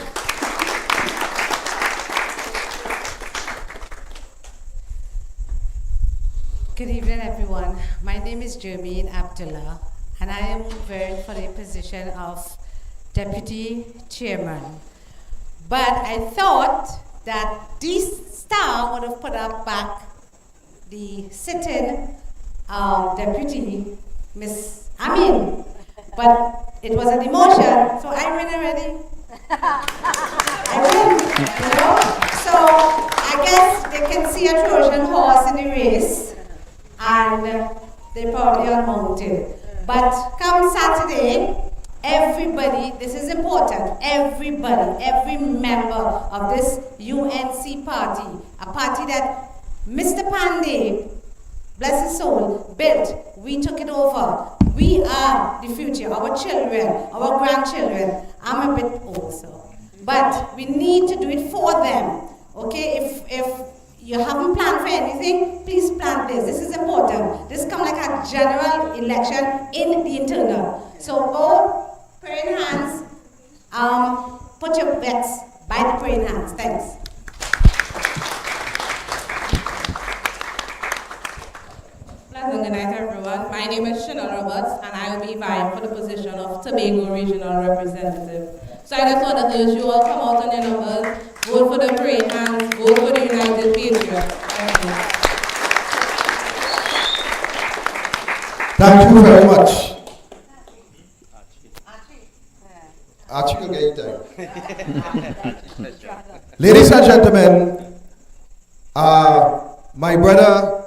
Good evening, everyone. My name is Jermaine Abdullah, and I am vying for the position of Deputy Chairman. But I thought that this star would have put up back the sitting deputy, Miss Amin. But it was an emotion, so I win already. I win, you know? So I guess they can see a Trojan horse in the race, and they probably unmounted. But come Saturday, everybody, this is important, everybody, every member of this UNC party, a party that Mr. Pandey, bless his soul, built, we took it over. We are the future, our children, our grandchildren. I'm a bit old, so. But we need to do it for them, okay? If you haven't planned for anything, please plan this. This is important. This comes like a general election in the internal. So go, praying hands, put your bets by the praying hands. Thanks. Pleasant good night, everyone. My name is Chanel Roberts, and I will be vying for the position of Tobago Regional Representative. So I just want to urge you all come out on your numbers, vote for the praying hands, vote for the United Patriots. Thank you very much. Archie will get you time. Ladies and gentlemen, my brother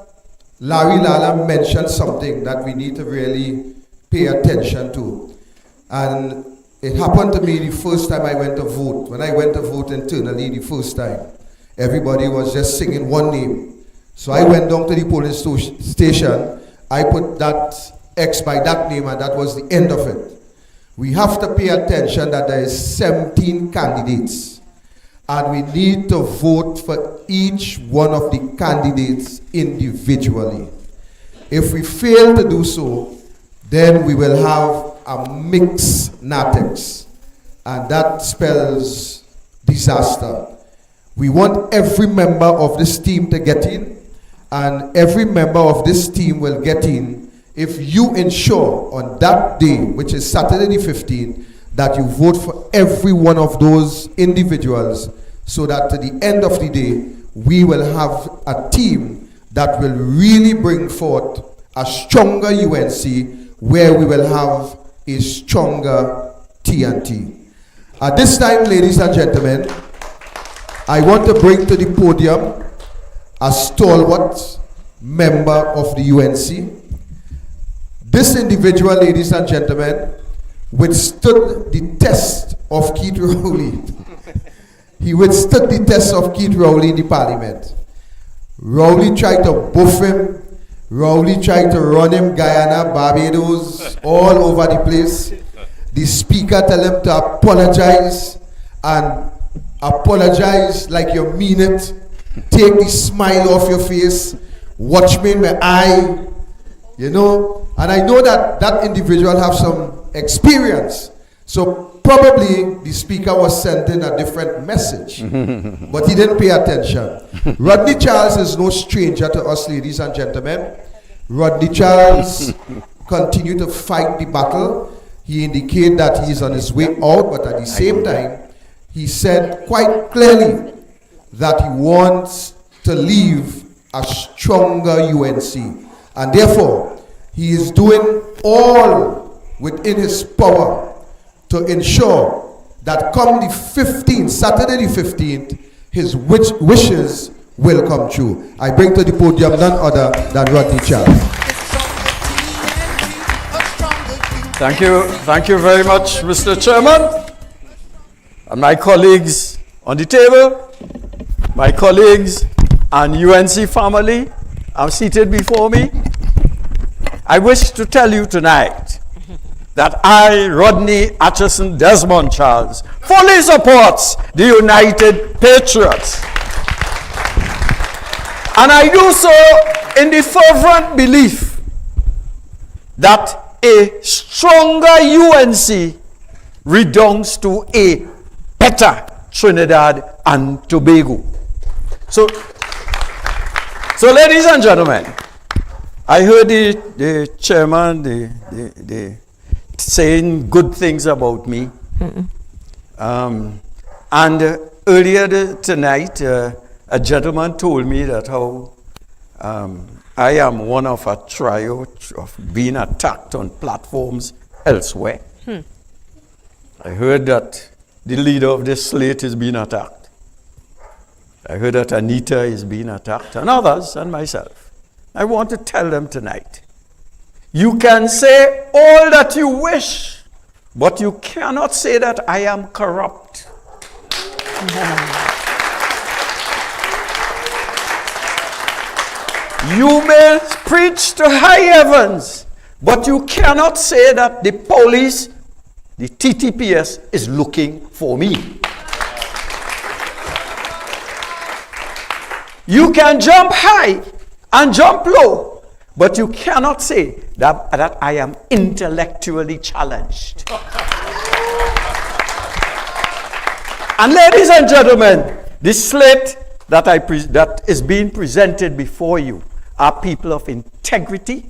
Larry Lala mentioned something that we need to really pay attention to. And it happened to me the first time I went to vote. When I went to vote internally the first time, everybody was just singing one name. So I went down to the polling station, I put that X by that name, and that was the end of it. We have to pay attention that there is 17 candidates, and we need to vote for each one of the candidates individually. If we fail to do so, then we will have a mixed narratives, and that spells disaster. We want every member of this team to get in, and every member of this team will get in if you ensure on that day, which is Saturday the 15th, that you vote for every one of those individuals, so that to the end of the day, we will have a team that will really bring forth a stronger UNC, where we will have a stronger TNT. At this time, ladies and gentlemen, I want to bring to the podium a stalwart member of the UNC. This individual, ladies and gentlemen, withstood the test of Keith Rowley. He withstood the test of Keith Rowley in the parliament. Rowley tried to buff him. Rowley tried to run him Guyana, Barbados, all over the place. The speaker tell him to apologize, and apologize like you mean it. Take the smile off your face. Watch me in my eye. You know, and I know that that individual have some experience. So probably the speaker was sending a different message, but he didn't pay attention. Rodney Charles is no stranger to us, ladies and gentlemen. Rodney Charles continued to fight the battle. He indicated that he is on his way out, but at the same time, he said quite clearly that he wants to leave a stronger UNC. And therefore, he is doing all within his power to ensure that come the 15th, Saturday the 15th, his wishes will come true. I bring to the podium none other than Rodney Charles. Thank you very much, Mr. Chairman, and my colleagues on the table, my colleagues and UNC family are seated before me, I wish to tell you tonight that I, Rodney Atchison Desmond Charles, fully supports the United Patriots. And I do so in the fervent belief that a stronger UNC redounds to a better Trinidad and Tobago. So ladies and gentlemen, I heard the chairman the saying good things about me. And earlier tonight, a gentleman told me that how I am one of a trio of being attacked on platforms elsewhere. I heard that the leader of this slate is being attacked. I heard that Anita is being attacked, and others, and myself. I want to tell them tonight, you can say all that you wish, but you cannot say that I am corrupt. You may preach to high heavens, but you cannot say that the police, the TTPS, is looking for me. You can jump high and jump low, but you cannot say that I am intellectually challenged. And ladies and gentlemen, the slate that is being presented before you are people of integrity,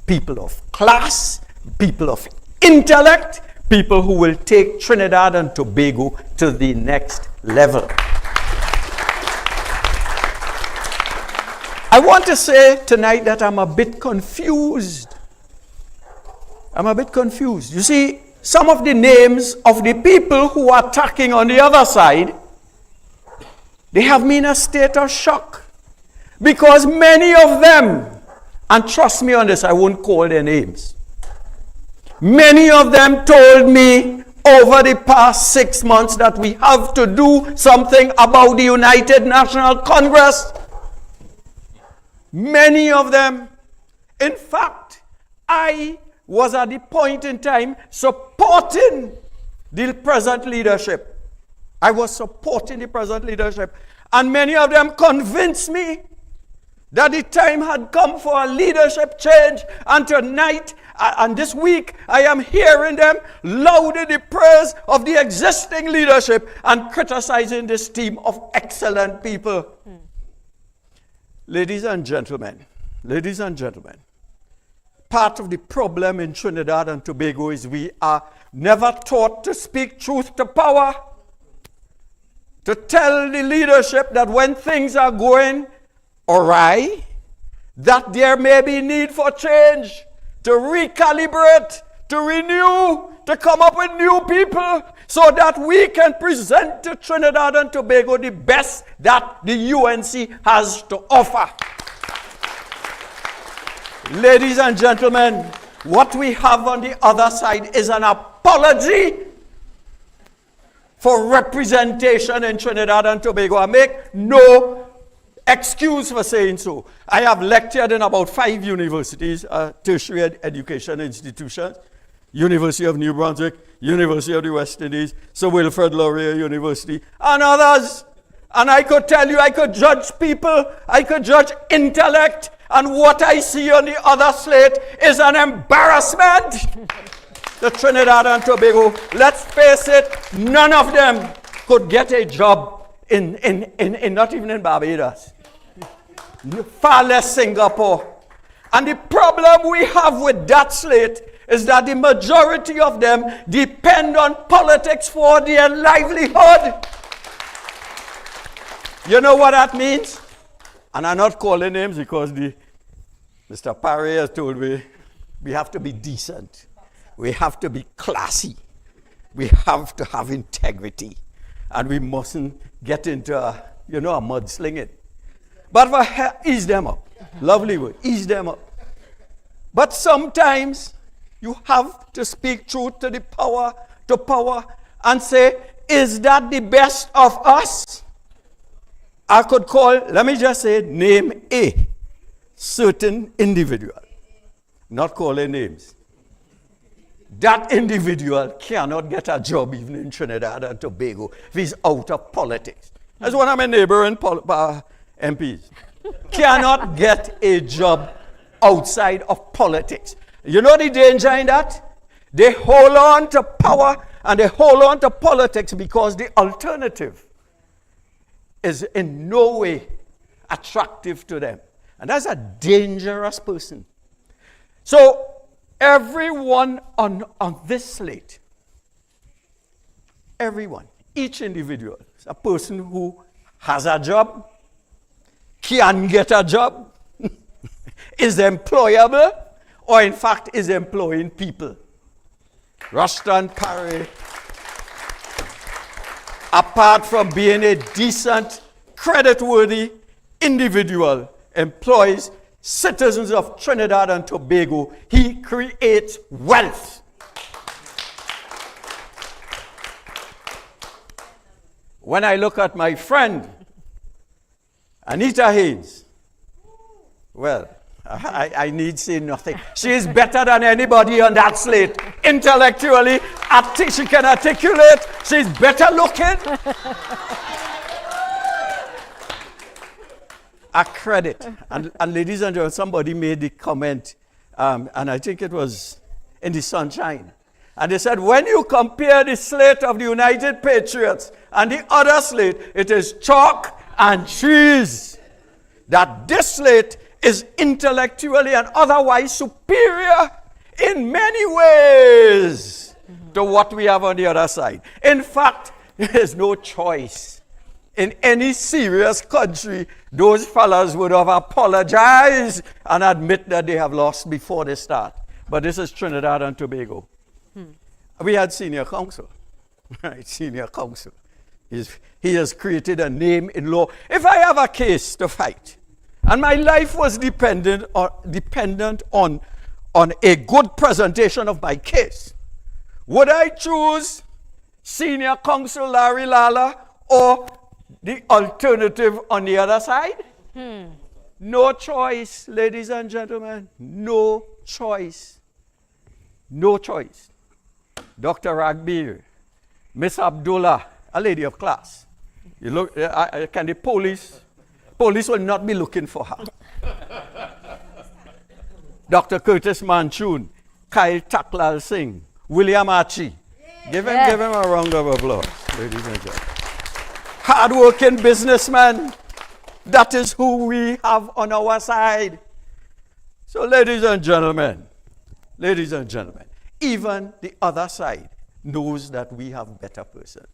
people of class, people of intellect, people who will take Trinidad and Tobago to the next level. I want to say tonight that I'm a bit confused. I'm a bit confused. You see, some of the names of the people who are attacking on the other side, they have me in a state of shock. Because many of them, and trust me on this, I won't call their names. Many of them told me over the past 6 months that we have to do something about the United National Congress. Many of them. In fact, I was at the point in time supporting the present leadership. I was supporting the present leadership. And many of them convinced me that the time had come for a leadership change. And tonight and this week, I am hearing them lauding the praise of the existing leadership and criticizing this team of excellent people. Ladies and gentlemen, part of the problem in Trinidad and Tobago is we are never taught to speak truth to power, to tell the leadership that when things are going awry, that there may be need for change, to recalibrate, to renew, to come up with new people so that we can present to Trinidad and Tobago the best that the UNC has to offer. Ladies and gentlemen, what we have on the other side is an apology for representation in Trinidad and Tobago. I make no excuse for saying so. I have lectured in about 5 universities, tertiary education institutions, University of New Brunswick, University of the West Indies, Sir Wilfrid Laurier University, and others. And I could tell you, I could judge people, I could judge intellect, and what I see on the other slate is an embarrassment to Trinidad and Tobago. Let's face it, none of them could get a job in not even in Barbados, far less Singapore. And the problem we have with that slate is that the majority of them depend on politics for their livelihood. You know what that means? And I'm not calling names because Mr. Siparia has told me we have to be decent. We have to be classy. We have to have integrity. And we mustn't get into a mudslinging. But for ease them up. Lovely word, ease them up. But sometimes you have to speak truth to the power, and say, is that the best of us? I could call, let me just say, name a certain individual, not calling names. That individual cannot get a job even in Trinidad and Tobago if he's out of politics. That's one of my neighboring MPs. Cannot get a job outside of politics. You know the danger in that? They hold on to power and they hold on to politics because the alternative is in no way attractive to them. And that's a dangerous person. So everyone on this slate, everyone, each individual, is a person who has a job, can get a job, is employable, or in fact is employing people. Rushton Carey, apart from being a decent, creditworthy individual, employs citizens of Trinidad and Tobago. He creates wealth. When I look at my friend, Anita Haynes, well, I need say nothing. She is better than anybody on that slate. Intellectually, she can articulate. She's better looking. A credit. And ladies and gentlemen, somebody made the comment, and I think it was in the Sunshine. And they said, when you compare the slate of the United Patriots and the other slate, it is chalk and cheese. That this slate is intellectually and otherwise superior in many ways to what we have on the other side. In fact, there is no choice. In any serious country, those fellas would have apologized and admit that they have lost before they start. But this is Trinidad and Tobago. We had senior counsel. Right, senior counsel. He has created a name in law. If I have a case to fight, and my life was dependent on a good presentation of my case, would I choose senior counsel Larry Lala or the alternative on the other side? No choice, ladies and gentlemen. No choice. No choice. Dr. Ragbir, Miss Abdullah, a lady of class. You look, can the police will not be looking for her. Dr. Curtis Manchun, Kyle Taklal Singh, William Archie. Give him a round of applause, ladies and gentlemen. Hard-working businessman. That is who we have on our side. So, ladies and gentlemen, even the other side knows that we have better persons.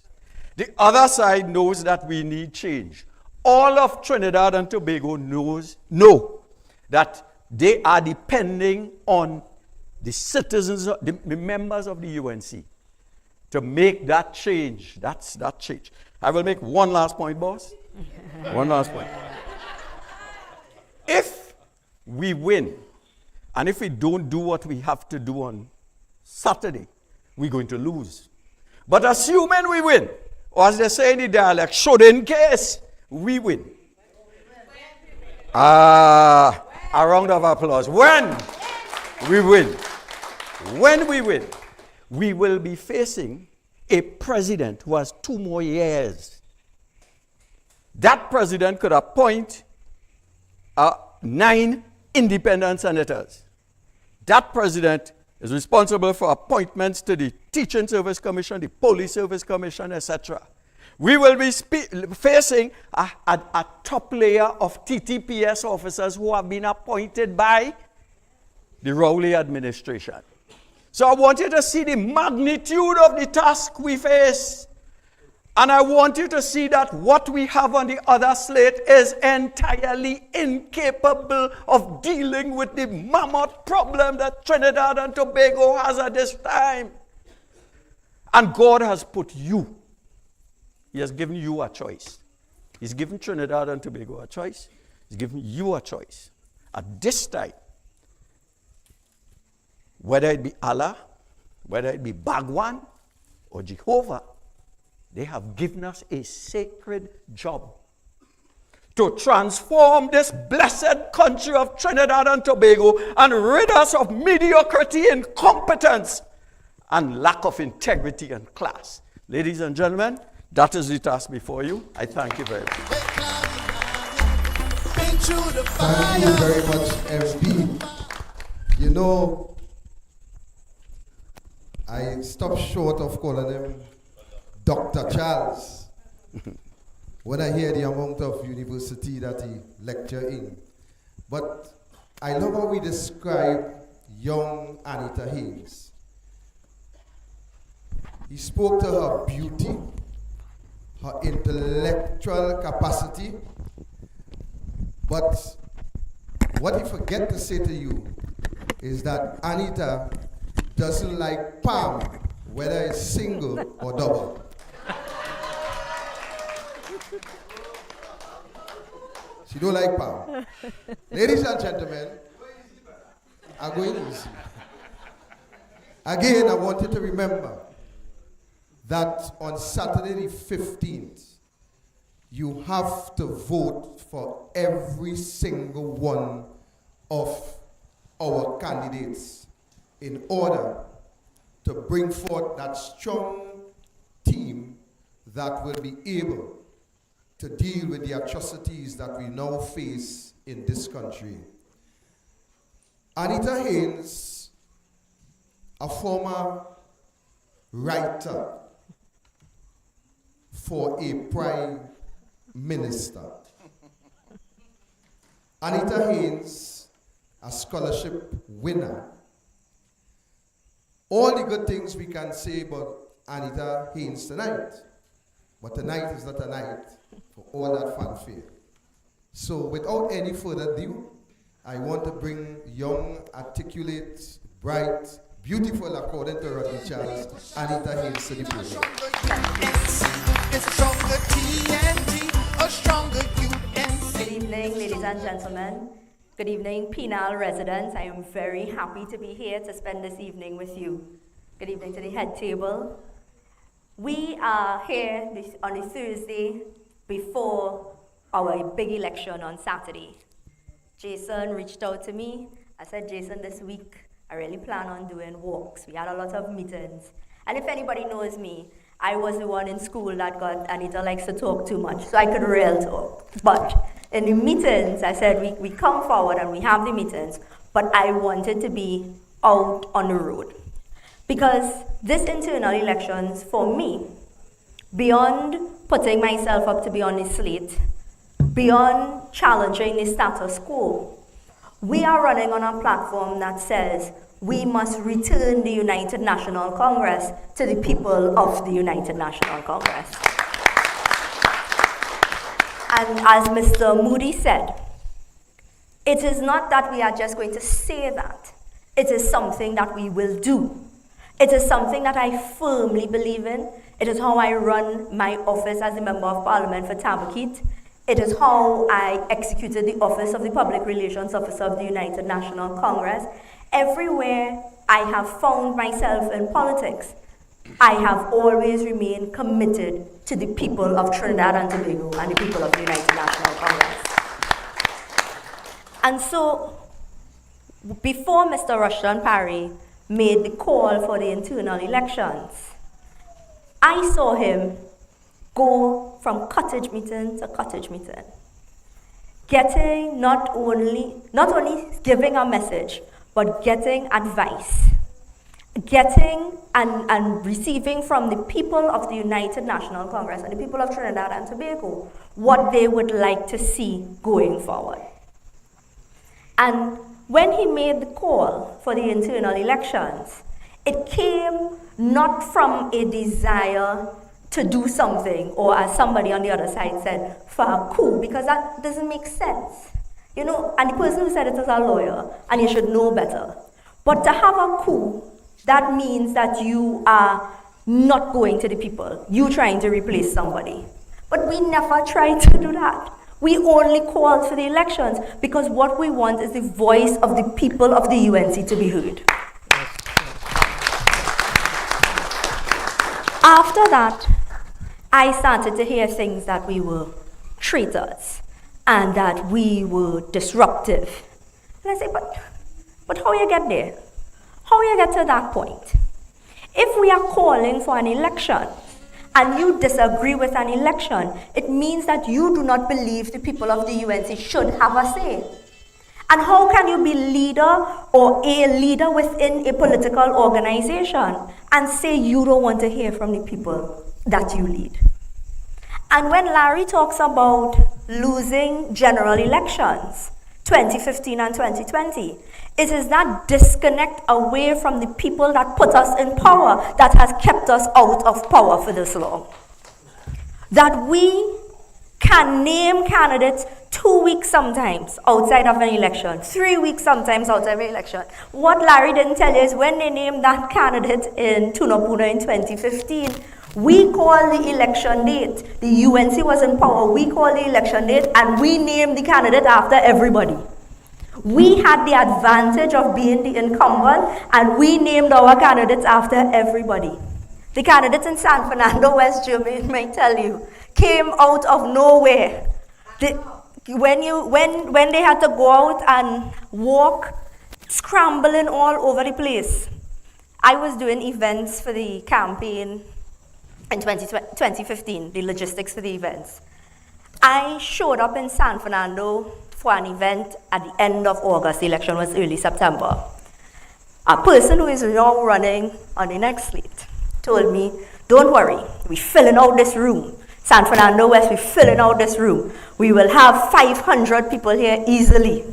The other side knows that we need change. All of Trinidad and Tobago know that they are depending on the citizens, the members of the UNC to make that change. That's that change. I will make one last point, boss. One last point. If we win, and if we don't do what we have to do on Saturday, we're going to lose. But assuming we win, or as they say in the dialect, should in case we win. A round of applause. When we win, we will be facing a president who has 2 more years. That president could appoint 9 independent senators. That president is responsible for appointments to the Teaching Service Commission, the Police Service Commission, etc. We will be facing a top layer of TTPS officers who have been appointed by the Rowley administration. So I want you to see the magnitude of the task we face. And I want you to see that what we have on the other slate is entirely incapable of dealing with the mammoth problem that Trinidad and Tobago has at this time. And God has put you. He has given you a choice. He's given Trinidad and Tobago a choice. He's given you a choice. At this time, whether it be Allah, whether it be Bhagwan or Jehovah, they have given us a sacred job. to transform this blessed country of Trinidad and Tobago and rid us of mediocrity, incompetence, and lack of integrity and class. Ladies and gentlemen, that is the task before you. I thank you very much. Thank you very much, FB. You know, I stopped short of calling him Dr. Charles when I hear the amount of university that he lectured in. But I love how we describe young Anita Haynes. He spoke to her beauty, her intellectual capacity, but what he forget to say to you is that Anita doesn't like palm, whether it's single or double. She don't like palm. Ladies and gentlemen, I'm going easy. Again, I want you to remember that on Saturday the 15th, you have to vote for every single one of our candidates in order to bring forth that strong team that will be able to deal with the atrocities that we now face in this country. Anita Haynes, a former writer for a prime minister. Anita Haynes, a scholarship winner. All the good things we can say about Anita Haynes tonight, but tonight is not a night for all that fanfare. So without any further ado, I want to bring young, articulate, bright, beautiful, according to Rodney Charles, Anita Haynes to the podium. It's a stronger TNT, a stronger UNC. Good evening, ladies and gentlemen. Good evening, Penal residents. I am very happy to be here to spend this evening with you. Good evening to the head table. We are here on a Thursday before our big election on Saturday. Jason reached out to me. I said, Jason, this week I really plan on doing walks. We had a lot of meetings. And if anybody knows me, I was the one in school that got Anita likes to talk too much, so I could real talk. But in the meetings, I said, we come forward and we have the meetings, but I wanted to be out on the road. Because this internal elections, for me, beyond putting myself up to be on the slate, beyond challenging the status quo, we are running on a platform that says we must return the United National Congress to the people of the United National Congress. And as Mr. Moody said, it is not that we are just going to say that. It is something that we will do. It is something that I firmly believe in. It is how I run my office as a Member of Parliament for Tabakit. It is how I executed the office of the Public Relations Officer of the United National Congress. Everywhere I have found myself in politics, I have always remained committed to the people of Trinidad and Tobago and the people of the United National Congress. And so, before Mr. Rushton Parry made the call for the internal elections, I saw him go from cottage meeting to cottage meeting, getting not only giving a message, but getting advice, getting and receiving from the people of the United National Congress and the people of Trinidad and Tobago what they would like to see going forward. And when he made the call for the internal elections, it came not from a desire to do something, or as somebody on the other side said, for a coup, because that doesn't make sense. You know, and the person who said it is a lawyer, and you should know better. But to have a coup, that means that you are not going to the people. You trying to replace somebody. But we never tried to do that. We only called for the elections because what we want is the voice of the people of the UNC to be heard. After that, I started to hear things that we were traitors. and that we were disruptive. And I say, but how you get there? How you get to that point? If we are calling for an election, and you disagree with an election, it means that you do not believe the people of the UNC should have a say. And how can you be leader or a leader within a political organization and say you don't want to hear from the people that you lead? And when Larry talks about losing general elections, 2015 and 2020, it is that disconnect away from the people that put us in power that has kept us out of power for this long. That we can name candidates 2 weeks sometimes outside of an election, 3 weeks sometimes outside of an election. What Larry didn't tell you is when they named that candidate in Tunapuna in 2015, we called the election date. The UNC was in power. We called the election date and we named the candidate after everybody. We had the advantage of being the incumbent and we named our candidates after everybody. The candidates in San Fernando, West Germany, might tell you, came out of nowhere. When they had to go out and walk, scrambling all over the place. I was doing events for the campaign in 2015, the logistics for the events. I showed up in San Fernando for an event at the end of August. The election was early September. A person who is now running on the next slate told me, don't worry, we're filling out this room. San Fernando West, we're filling out this room. We will have 500 people here easily.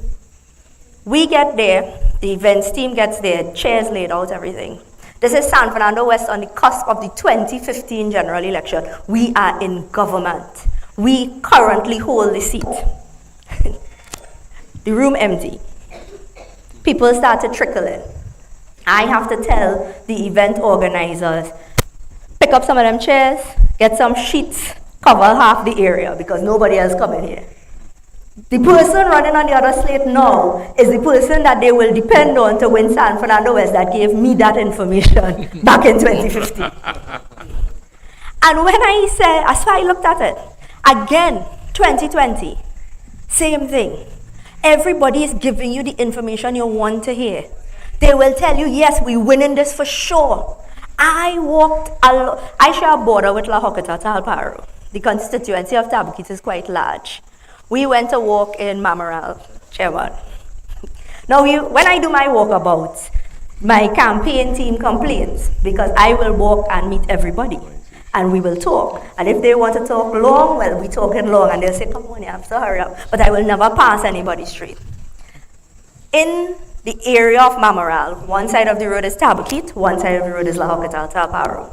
We get there, the events team gets there, chairs laid out, everything. This is San Fernando West on the cusp of the 2015 general election. We are in government. We currently hold the seat. The room empty. People started trickling. I have to tell the event organizers, pick up some of them chairs, get some sheets, cover half the area because nobody else coming here. The person running on the other slate now is the person that they will depend on to win San Fernando West that gave me that information back in 2015. And when I said, as I looked at it, again, 2020, same thing. Everybody is giving you the information you want to hear. They will tell you, yes, we're winning this for sure. I share a border with La Hokata Talparo. The constituency of Tabukit is quite large. We went to walk in Mamaral, Chairman. Now, when I do my walkabouts, my campaign team complains because I will walk and meet everybody and we will talk. And if they want to talk long, well, we talking long and they'll say, come on, you have to hurry up. But I will never pass anybody straight. In the area of Mamaral, one side of the road is Tabukit, one side of the road is La Hokata Talparo.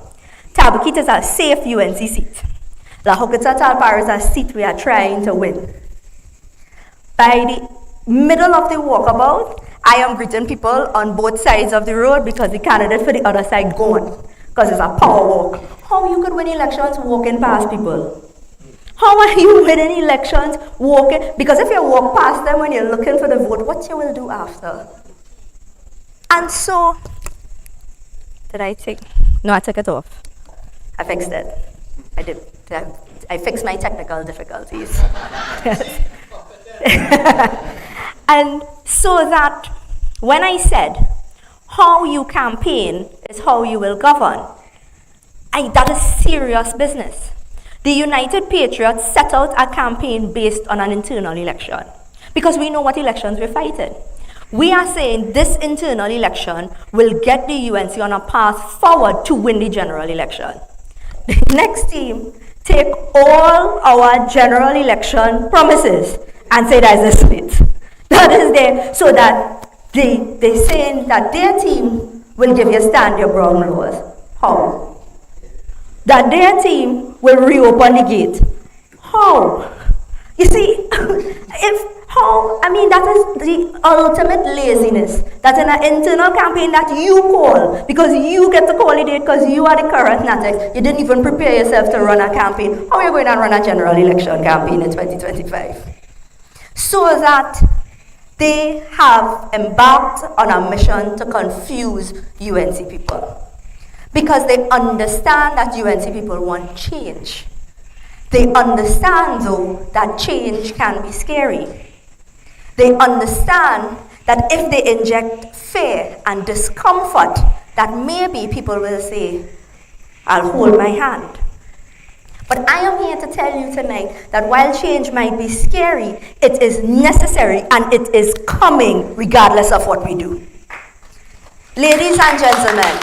Tabukit is a safe UNC seat. La Hokata Talparo is a seat we are trying to win. By the middle of the walkabout, I am greeting people on both sides of the road because the candidate for the other side gone. Because it's a power walk. How you could win elections walking past people? How are you winning elections walking? Because if you walk past them when you're looking for the vote, what you will do after? And so, I took it off. I fixed it. I did. I fixed my technical difficulties. And so that when I said, how you campaign is how you will govern, that is serious business. The United Patriots set out a campaign based on an internal election because we know what elections we're fighting. We are saying this internal election will get the UNC on a path forward to win the general election. The next team take all our general election promises and say there's a split. That is there so that they say that their team will give you stand your ground laws. How? That their team will reopen the gate. How? You see, that is the ultimate laziness. That in an internal campaign that you call, because you get to call it because you are the current NATEX, you didn't even prepare yourself to run a campaign. How are you going to run a general election campaign in 2025? So that they have embarked on a mission to confuse UNC people. Because they understand that UNC people want change. They understand, though, that change can be scary. They understand that if they inject fear and discomfort, that maybe people will say, I'll hold my hand. But I am here to tell you tonight that while change might be scary, it is necessary and it is coming regardless of what we do. Ladies and gentlemen,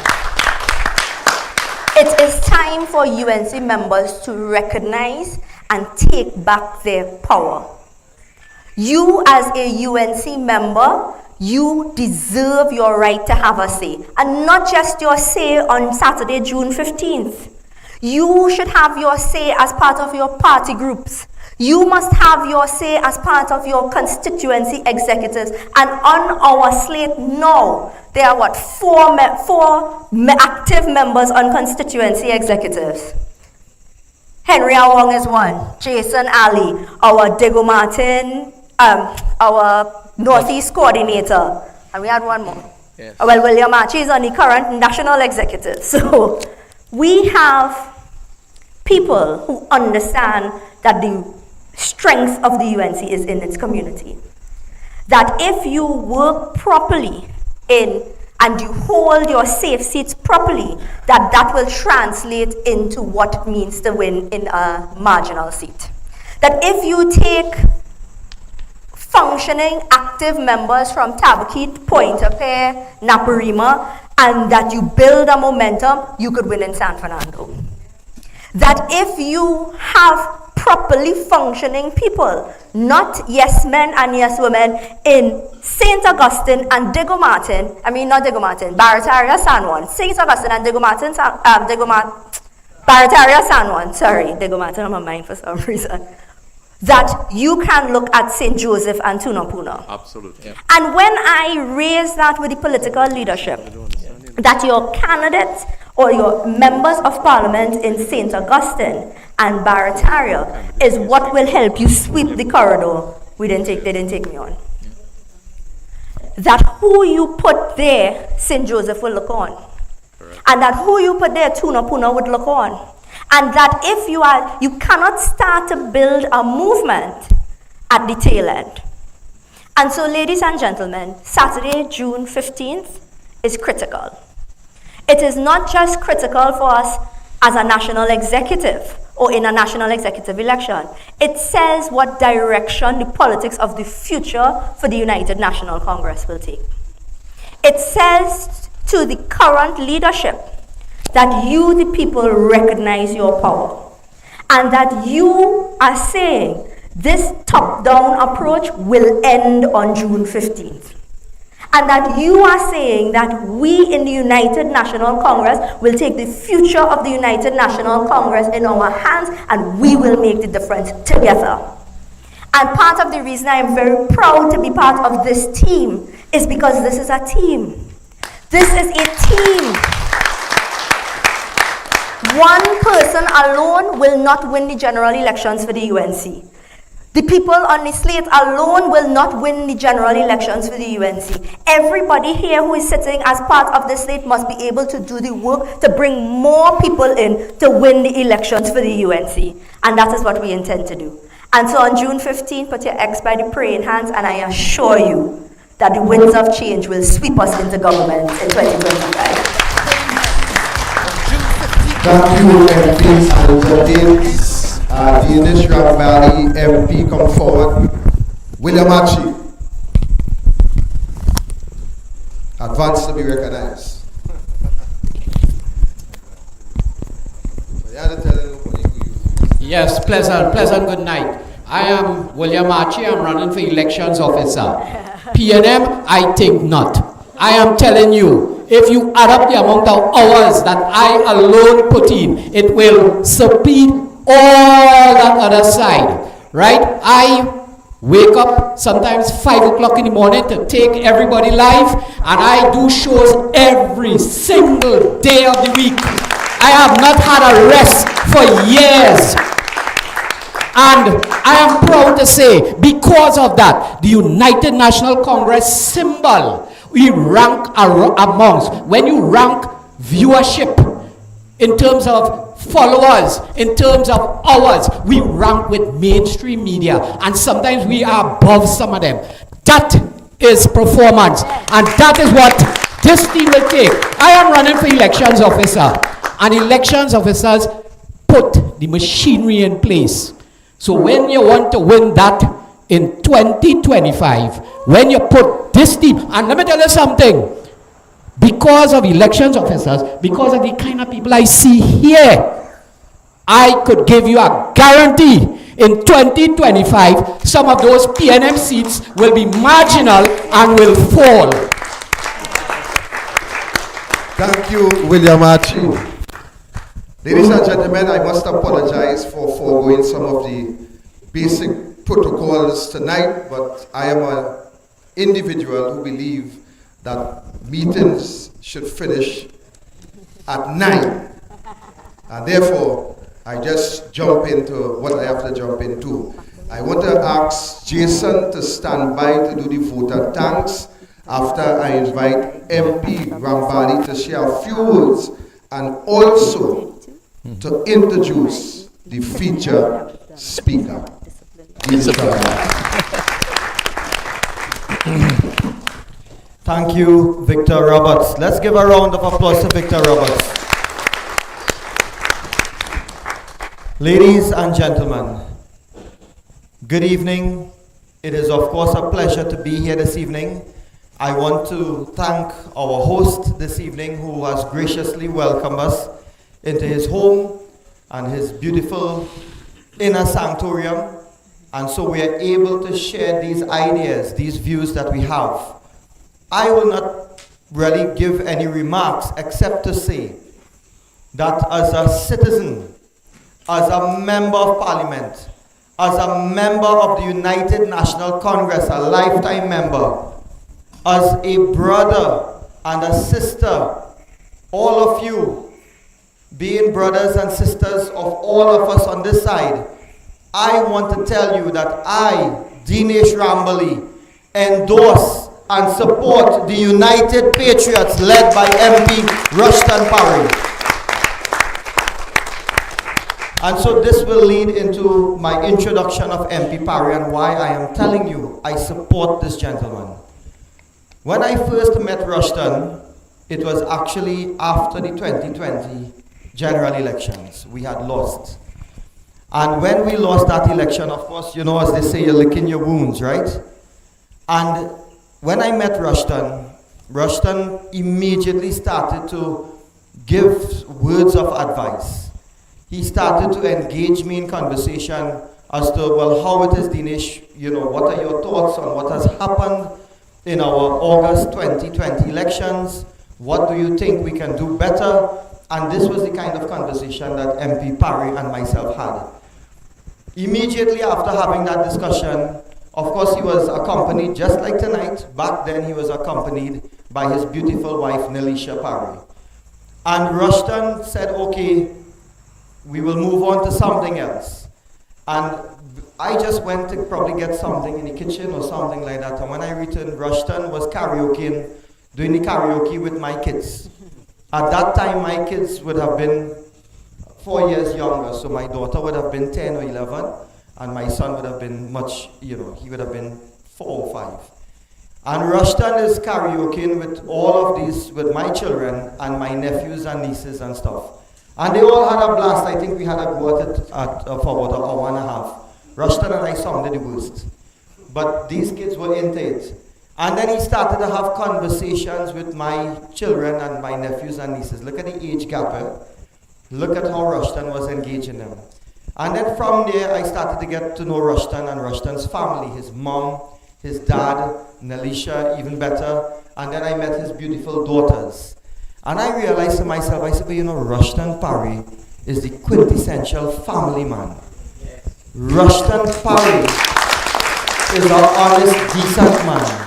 it is time for UNC members to recognize and take back their power. You as a UNC member, you deserve your right to have a say. And not just your say on Saturday, June 15th. You should have your say as part of your party groups. You must have your say as part of your constituency executives. And on our slate now, there are four active members on constituency executives. Henry Awong is one. Jason Ali, our Diego Martin, our Northeast coordinator. And we had one more. Yes. Well, William Archie is on the current national executive. So we have people who understand that the strength of the UNC is in its community. That if you work properly and you hold your safe seats properly, that will translate into what it means to win in a marginal seat. That if you take functioning active members from Tabaquite, Pointe-a-Pierre, Naparima, and that you build a momentum, you could win in San Fernando. That if you have properly functioning people, not yes men and yes women, in St. Augustine and Barataria, San Juan, St. Augustine and Barataria, San Juan, sorry, Diego Martin on my mind for some reason, that you can look at St. Joseph and Tunapuna. Absolutely. Yeah. And when I raise that with the political leadership, that your candidates or your members of parliament in St. Augustine and Barataria is what will help you sweep the corridor, they didn't take me on. That who you put there, St. Joseph will look on. Correct. And that who you put there, Tunapuna would look on. And that if you cannot start to build a movement at the tail end. And so, ladies and gentlemen, Saturday, June 15th is critical. It is not just critical for us as a national executive or in a national executive election. It says what direction the politics of the future for the United National Congress will take. It says to the current leadership that you, the people, recognize your power. And that you are saying this top-down approach will end on June 15th. And that you are saying that we in the United National Congress will take the future of the United National Congress in our hands and we will make the difference together. And part of the reason I am very proud to be part of this team is because this is a team. This is a team. One person alone will not win the general elections for the UNC. The people on the slate alone will not win the general elections for the UNC. Everybody here who is sitting as part of the slate must be able to do the work to bring more people in to win the elections for the UNC. And that is what we intend to do. And so on June 15th, put your X by the praying hands, and I assure you that the winds of change will sweep us into government in 2025. Thank you, MPs and Jardines. The Innisfree Valley MP come forward. William Archie. Advance to be recognized. Yes, pleasant good night. I am William Archie. I'm running for elections officer. PNM, I think not. I am telling you, if you add up the amount of hours that I alone put in, it will supersede all that other side, right? I wake up sometimes 5 o'clock in the morning to take everybody live, and I do shows every single day of the week. I have not had a rest for years. And I am proud to say, because of that, the United National Congress symbol, we rank amongst, when you rank viewership in terms of followers, in terms of hours, we rank with mainstream media, and sometimes we are above some of them. That is performance, and that is what this team will take. I am running for elections officer, and elections officers put the machinery in place. So when you want to win that in 2025, when you put this team, and let me tell you something, because of elections officers, because of the kind of people I see here, I could give you a guarantee in 2025, some of those PNM seats will be marginal and will fall. Thank you, William Archie. Ladies and gentlemen, I must apologize for foregoing some of the basic protocols tonight, but I am an individual who believes that meetings should finish at 9. And therefore, I just jump into what I have to jump into. I want to ask Jason to stand by to do the vote and thanks after I invite MP Rambali to share a few words and also to introduce the feature speaker. Thank you, Victor Roberts. Let's give a round of applause to Victor Roberts. Ladies and gentlemen, good evening. It is of course a pleasure to be here this evening. I want to thank our host this evening who has graciously welcomed us into his home and his beautiful inner sanctorium. And so we are able to share these ideas, these views that we have. I will not really give any remarks except to say that as a citizen, as a member of parliament, as a member of the United National Congress, a lifetime member, as a brother and a sister, all of you being brothers and sisters of all of us on this side, I want to tell you that I, Dinesh Rambali, endorse and support the United Patriots led by MP Rushton Parry. And so this will lead into my introduction of MP Parry and why I am telling you I support this gentleman. When I first met Rushton, it was actually after the 2020 general elections. We had lost. And when we lost that election, of course, you know, as they say, you're licking your wounds, right? And when I met Rushton, Rushton immediately started to give words of advice. He started to engage me in conversation as to, well, how it is, Dinesh, you know, what are your thoughts on what has happened in our August 2020 elections? What do you think we can do better? And this was the kind of conversation that MP Parry and myself had. Immediately after having that discussion, of course, he was accompanied, just like tonight, back then he was accompanied by his beautiful wife, Nelisha Parry. And Rushton said, okay, we will move on to something else. And I just went to probably get something in the kitchen or something like that. And when I returned, Rushton was karaokeing, doing the karaoke with my kids. At that time, my kids would have been 4 years younger. So my daughter would have been 10 or 11. And my son would have been much, you know, he would have been 4 or 5. And Rushton is karaokeing with all of these, with my children and my nephews and nieces and stuff. And they all had a blast. I think we had a go at it for about an hour and a half. Rushton and I sounded the worst. But these kids were into it. And then he started to have conversations with my children and my nephews and nieces. Look at the age gap. Look at how Rushton was engaging them. And then from there, I started to get to know Rushton and Rushton's family, his mom, his dad, Nelisha, even better. And then I met his beautiful daughters. And I realized to myself, I said, well, you know, Rushton Parry is the quintessential family man. Rushton Parry is an honest, decent man.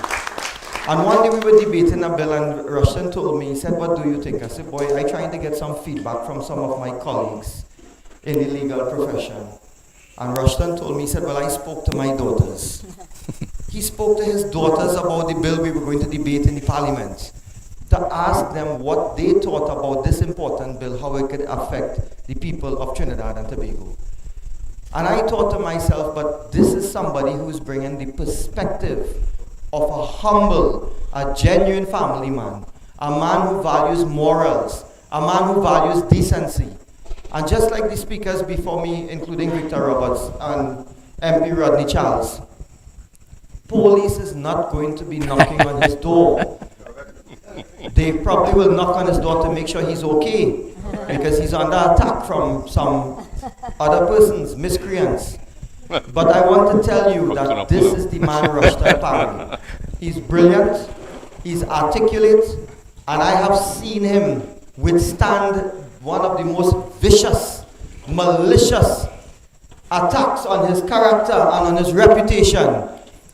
And one day we were debating a bill and Rushton told me, he said, what do you think? I said, boy, I'm trying to get some feedback from some of my colleagues in the legal profession. And Rushton told me, he said, well, I spoke to my daughters. He spoke to his daughters about the bill we were going to debate in the parliament. to ask them what they thought about this important bill, how it could affect the people of Trinidad and Tobago. And I thought to myself, but this is somebody who's bringing the perspective of a humble, a genuine family man, a man who values morals, a man who values decency. And just like the speakers before me, including Victor Roberts and MP Rodney Charles, police is not going to be knocking on his door. They probably will knock on his door to make sure he's okay, because he's under attack from some other persons, miscreants. But I want to tell you that this is the man Rushton Parry. He's brilliant, he's articulate, and I have seen him withstand one of the most vicious, malicious attacks on his character and on his reputation.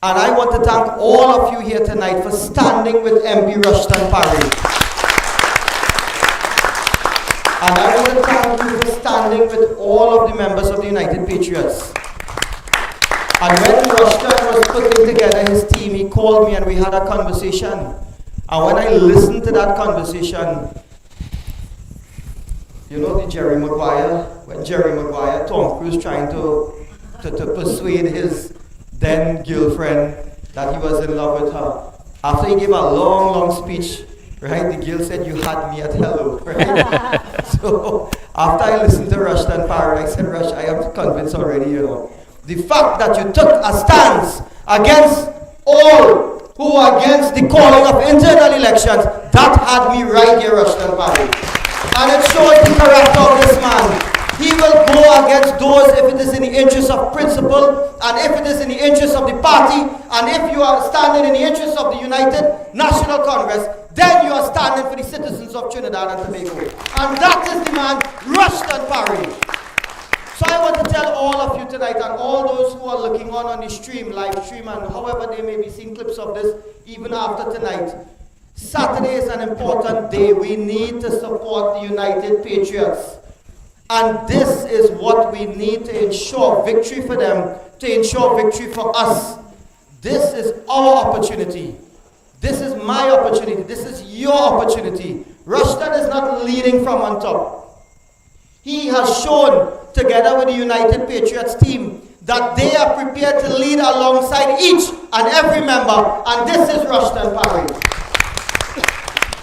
And I want to thank all of you here tonight for standing with MP Rushton Parry. And I want to thank you for standing with all of the members of the United Patriots. And when Rushton was putting together his team, he called me and we had a conversation. And when I listened to that conversation, you know the Jerry Maguire? When Jerry Maguire, Tom Cruise trying to persuade his then girlfriend that he was in love with her. After he gave a long, long speech, right, the girl said, "You had me at hello," right? So after I listened to Rushton Parry, I said, "Rush, I am convinced already, you know. The fact that you took a stance against all who are against the calling of internal elections, that had me right here, Rushton Parry. And it shows the character of this man. He will go against those if it is in the interest of principle, and if it is in the interest of the party, and if you are standing in the interest of the United National Congress, then you are standing for the citizens of Trinidad and Tobago. And that is the man, Rushton Parry. So I want to tell all of you tonight, and all those who are looking on the stream, live stream, and however they may be seeing clips of this, even after tonight, Saturday is an important day. We need to support the United Patriots. And this is what we need to ensure victory for them, to ensure victory for us. This is our opportunity. This is my opportunity. This is your opportunity. Rushton is not leading from on top. He has shown, together with the United Patriots team, that they are prepared to lead alongside each and every member, and this is Rushton Parry.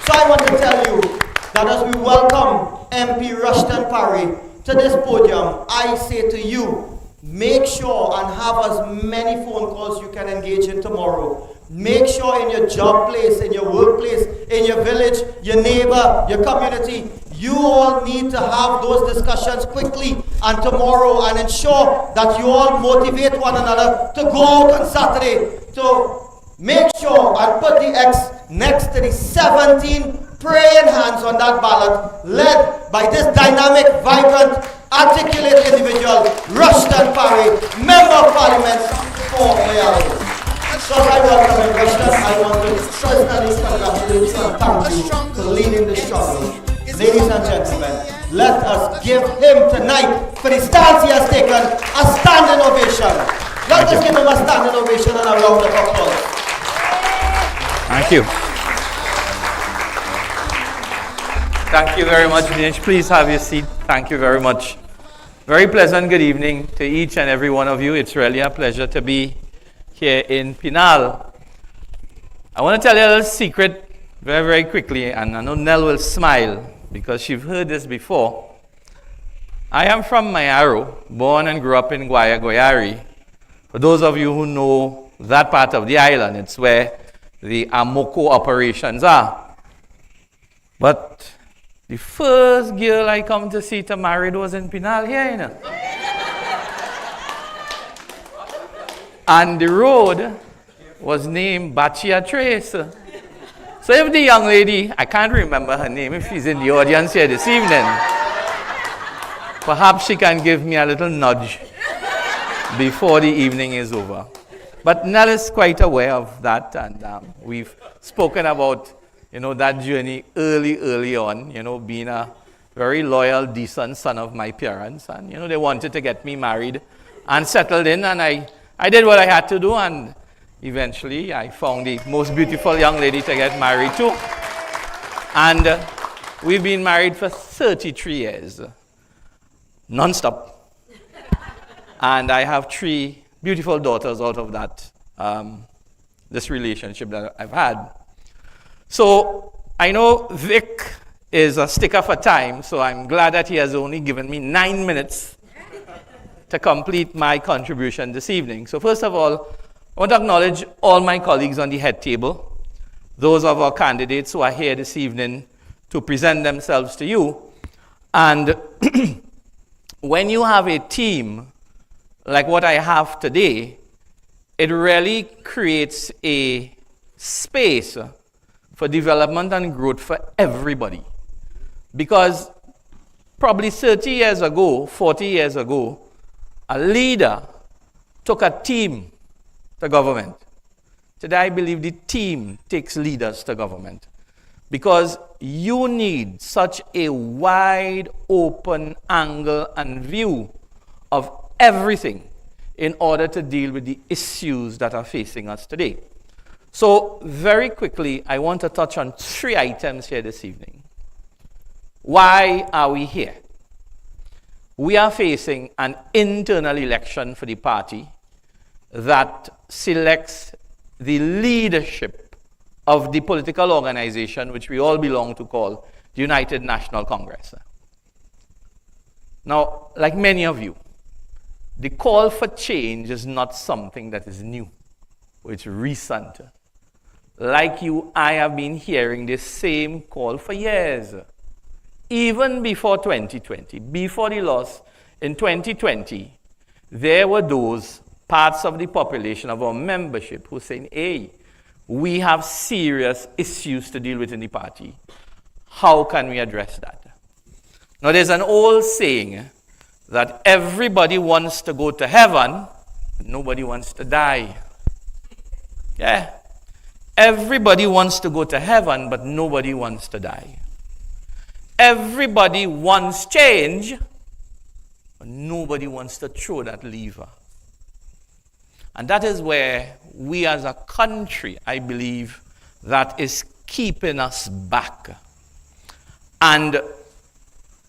So I want to tell you that as we welcome MP Rushton Parry to this podium, I say to you, make sure and have as many phone calls you can engage in tomorrow. Make sure in your job place, in your workplace, in your village, your neighbor, your community, you all need to have those discussions quickly and tomorrow, and ensure that you all motivate one another to go out on Saturday to make sure and put the X next to the 17 praying hands on that ballot, led by this dynamic, vibrant, articulate individual, Rushton Parry, Member of Parliament for Mayaro. So I welcome him, Rushton. I want to personally congratulate you and thank you for leading the struggle. Ladies and gentlemen, let us give him tonight, for the stance he has taken, a standing ovation. Let us give him a standing ovation and a round of applause. Thank you. Thank you very much, Dinesh. Please have your seat. Thank you very much. Very pleasant good evening to each and every one of you. It's really a pleasure to be here in Pinal. I want to tell you a little secret very, very quickly, and I know Nell will smile because she's heard this before. I am from Mayaro, born and grew up in Goyari. For those of you who know that part of the island, it's where the Amoco operations are. But the first girl I come to see to married was in Pinal here, you know. And the road was named Bachia Trace. So if the young lady, I can't remember her name, if she's in the audience here this evening, perhaps she can give me a little nudge before the evening is over. But Nell is quite aware of that, and we've spoken about, you know, that journey early on, you know, being a very loyal, decent son of my parents. And, you know, they wanted to get me married and settled in, and I did what I had to do, and eventually I found the most beautiful young lady to get married to. And we've been married for 33 years, non-stop. And I have 3 beautiful daughters out of that, this relationship that I've had. So I know Vic is a sticker for time, so I'm glad that he has only given me 9 minutes to complete my contribution this evening. So first of all, I want to acknowledge all my colleagues on the head table, those of our candidates who are here this evening to present themselves to you. And when you have a team like what I have today, it really creates a space for development and growth for everybody. Because probably 30 years ago, 40 years ago, a leader took a team to government. Today, I believe the team takes leaders to government. Because you need such a wide open angle and view of everything in order to deal with the issues that are facing us today. So very quickly, I want to touch on 3 items here this evening. Why are we here? We are facing an internal election for the party that selects the leadership of the political organization which we all belong to, call the United National Congress. Now, like many of you, the call for change is not something that is new, it's recent. Like you, I have been hearing the same call for years. Even before 2020, before the loss in 2020, there were those parts of the population of our membership who saying, hey, we have serious issues to deal with in the party. How can we address that? Now, there's an old saying that everybody wants to go to heaven, but nobody wants to die. Yeah. Everybody wants to go to heaven, but nobody wants to die. Everybody wants change, but nobody wants to throw that lever. And that is where we as a country, I believe, that is keeping us back. And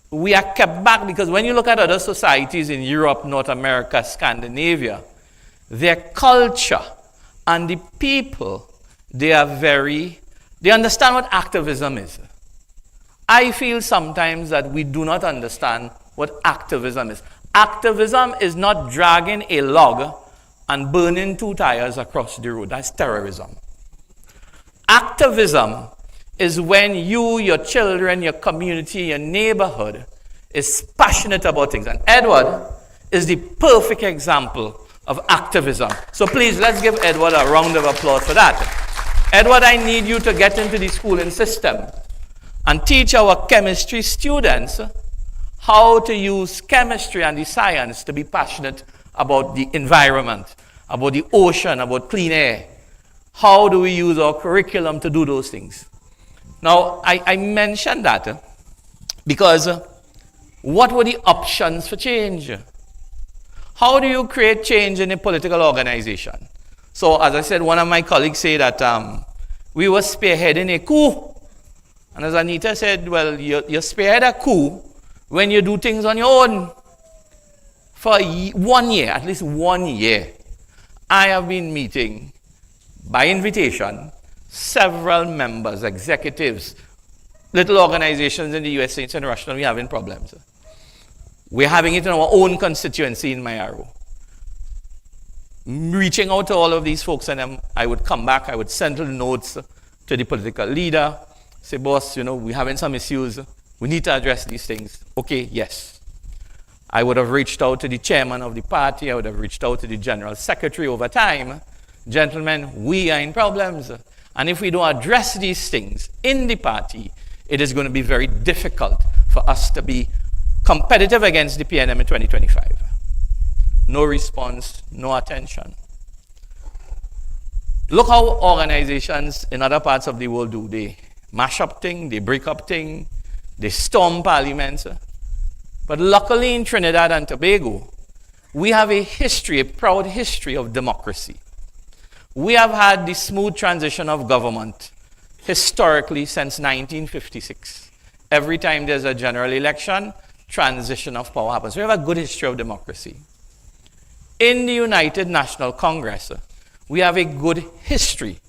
we are kept back because when you look at other societies in Europe, North America, Scandinavia, their culture and the people, they understand what activism is. I feel sometimes that we do not understand what activism is. Activism is not dragging a log and burning 2 tires across the road. That's terrorism. Activism is when you, your children, your community, your neighborhood is passionate about things. And Edward is the perfect example of activism. So please, let's give Edward a round of applause for that. Edward, I need you to get into the schooling system and teach our chemistry students how to use chemistry and the science to be passionate about the environment, about the ocean, about clean air. How do we use our curriculum to do those things? Now, I mentioned that because what were the options for change? How do you create change in a political organization? So, as I said, one of my colleagues said that we were spearheading a coup. And as Anita said, well, you spearhead a coup when you do things on your own. For 1 year, at least 1 year, I have been meeting, by invitation, several members, executives, little organizations in the US, international, we're having problems. We're having it in our own constituency in Mayaro. Reaching out to all of these folks, and I would come back, I would send the notes to the political leader, say, boss, we're having some issues. We need to address these things. Okay, yes. I would have reached out to the chairman of the party. I would have reached out to the general secretary over time. Gentlemen, we are in problems. And if we don't address these things in the party, it is going to be very difficult for us to be competitive against the PNM in 2025. No response, no attention. Look how organizations in other parts of the world do. They mash up things, they break up things, they storm parliaments. But luckily in Trinidad and Tobago, we have a history, a proud history of democracy. We have had the smooth transition of government historically since 1956. Every time there's a general election, transition of power happens. We have a good history of democracy. In the United National Congress, we have a good history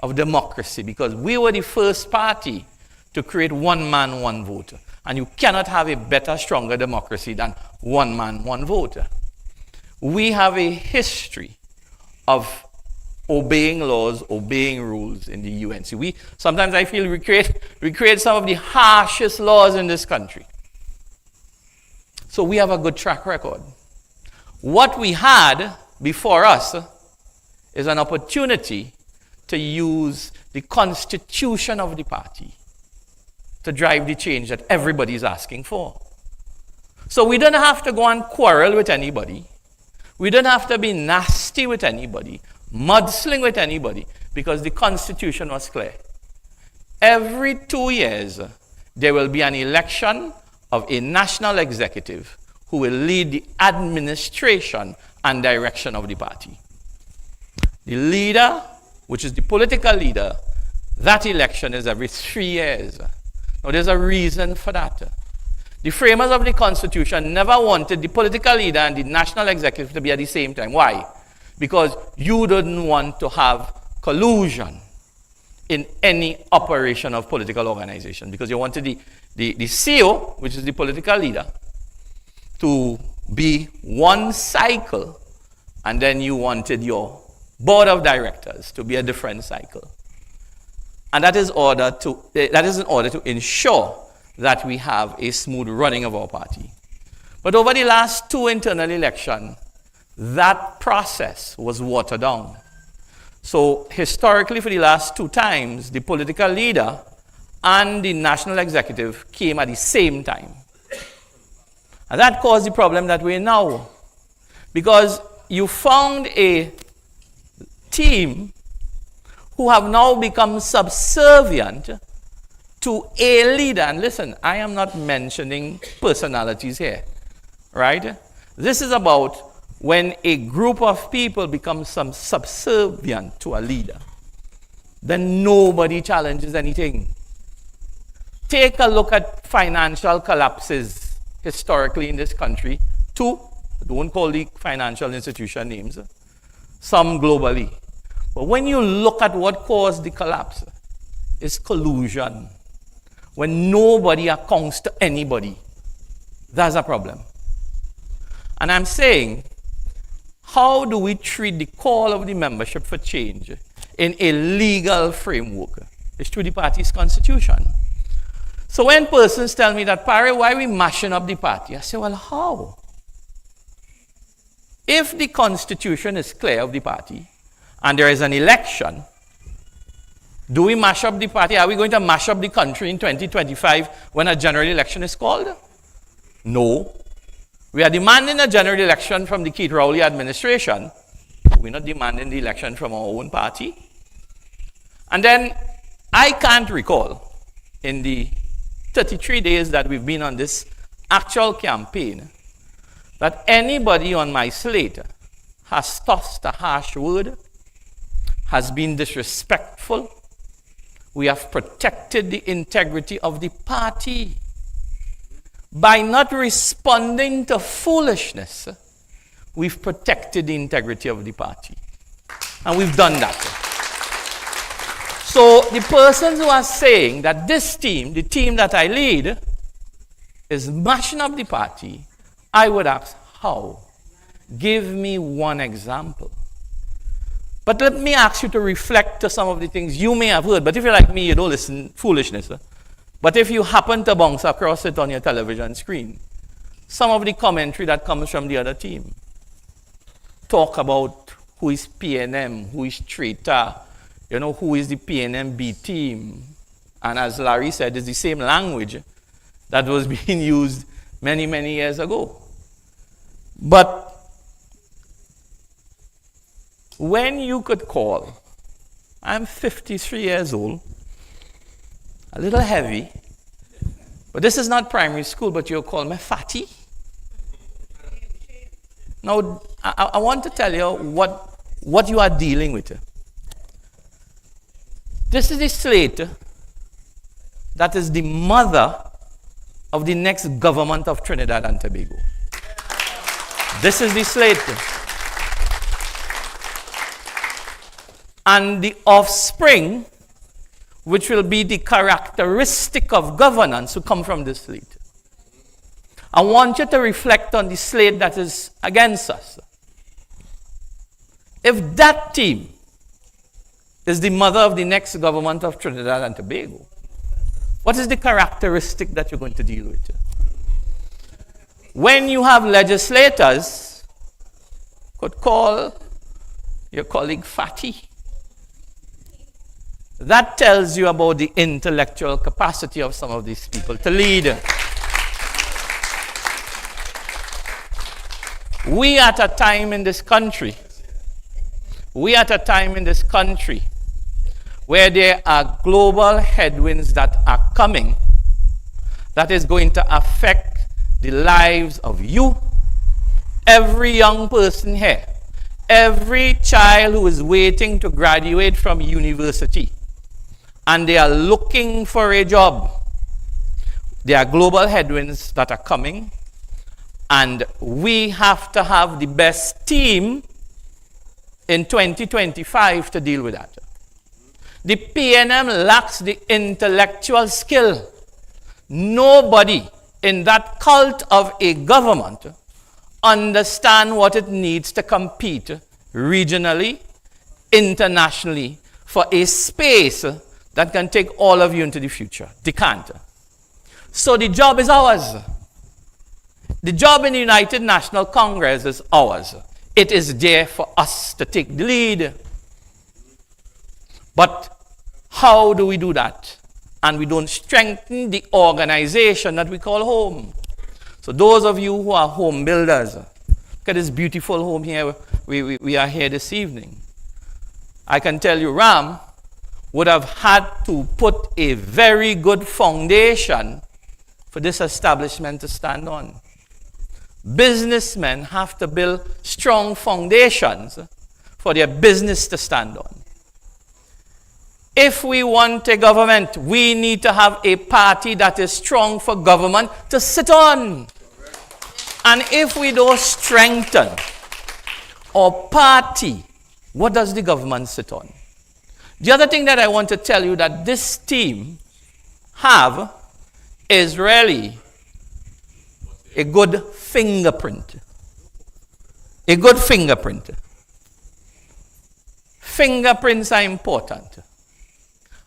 of democracy because we were the first party to create one man, one vote. And you cannot have a better, stronger democracy than one man, one vote. We have a history of obeying laws, obeying rules in the UNC. Sometimes I feel we create some of the harshest laws in this country. So we have a good track record. What we had before us is an opportunity to use the constitution of the party to drive the change that everybody is asking for. So we don't have to go and quarrel with anybody. We don't have to be nasty with anybody, mudsling with anybody, because the constitution was clear. Every 2 years, there will be an election of a national executive who will lead the administration and direction of the party. The leader, which is the political leader, that election is every 3 years. Now, there's a reason for that. The framers of the Constitution never wanted the political leader and the national executive to be at the same time. Why? Because you didn't want to have collusion in any operation of political organization, because you wanted the CEO, which is the political leader, to be one cycle, and then you wanted your board of directors to be a different cycle. And that is in order to ensure that we have a smooth running of our party. But over the last 2 internal elections, that process was watered down. So historically, for the last 2 times, the political leader and the national executive came at the same time. And that caused the problem that we're in now. Because you found a team who have now become subservient to a leader. And listen, I am not mentioning personalities here, right? This is about when a group of people become subservient to a leader. Then nobody challenges anything. Take a look at financial collapses historically in this country. 2, don't call the financial institution names, some globally. But when you look at what caused the collapse, it's collusion. When nobody accounts to anybody, that's a problem. And I'm saying, how do we treat the call of the membership for change in a legal framework? It's through the party's constitution. So when persons tell me that, Parry, why are we mashing up the party? I say, well, how? If the constitution is clear of the party, and there is an election, do we mash up the party? Are we going to mash up the country in 2025 when a general election is called? No. We are demanding a general election from the Keith Rowley administration. We're not demanding the election from our own party. And then I can't recall in the 33 days that we've been on this actual campaign that anybody on my slate has tossed a harsh word, has been disrespectful. We have protected the integrity of the party. By not responding to foolishness, we've protected the integrity of the party. And we've done that. So the persons who are saying that this team, the team that I lead, is mashing up the party, I would ask, how? Give me one example. But let me ask you to reflect to some of the things you may have heard. But if you're like me, you don't listen foolishness. But if you happen to bounce across it on your television screen, some of the commentary that comes from the other team talk about who is PNM, who is traitor, who is the PNM-B team. And as Larry said, it's the same language that was being used many, many years ago. But when you could call, I'm 53 years old, a little heavy, but this is not primary school, but you'll call me fatty. Now, I want to tell you what you are dealing with. This is the slate that is the mother of the next government of Trinidad and Tobago. This is the slate. And the offspring, which will be the characteristic of governance, will come from this slate. I want you to reflect on the slate that is against us. If that team is the mother of the next government of Trinidad and Tobago, what is the characteristic that you're going to deal with? When you have legislators, could call your colleague fatty, that tells you about the intellectual capacity of some of these people to lead. We at a time in this country where there are global headwinds that are coming, that is going to affect the lives of you, every young person here, every child who is waiting to graduate from university, and they are looking for a job. There are global headwinds that are coming, and we have to have the best team in 2025 to deal with that. The PNM lacks the intellectual skill. Nobody in that cult of a government understands what it needs to compete regionally, internationally, for a space that can take all of you into the future. They can't. So the job is ours. The job in the United National Congress is ours. It is there for us to take the lead. But how do we do that? And we don't strengthen the organization that we call home. So those of you who are home builders, look at this beautiful home here. We are here this evening. I can tell you Ram would have had to put a very good foundation for this establishment to stand on. Businessmen have to build strong foundations for their business to stand on. If we want a government, we need to have a party that is strong for government to sit on. And if we don't strengthen our party, what does the government sit on? The other thing that I want to tell you that this team have is really a good fingerprint. A good fingerprint. Fingerprints are important.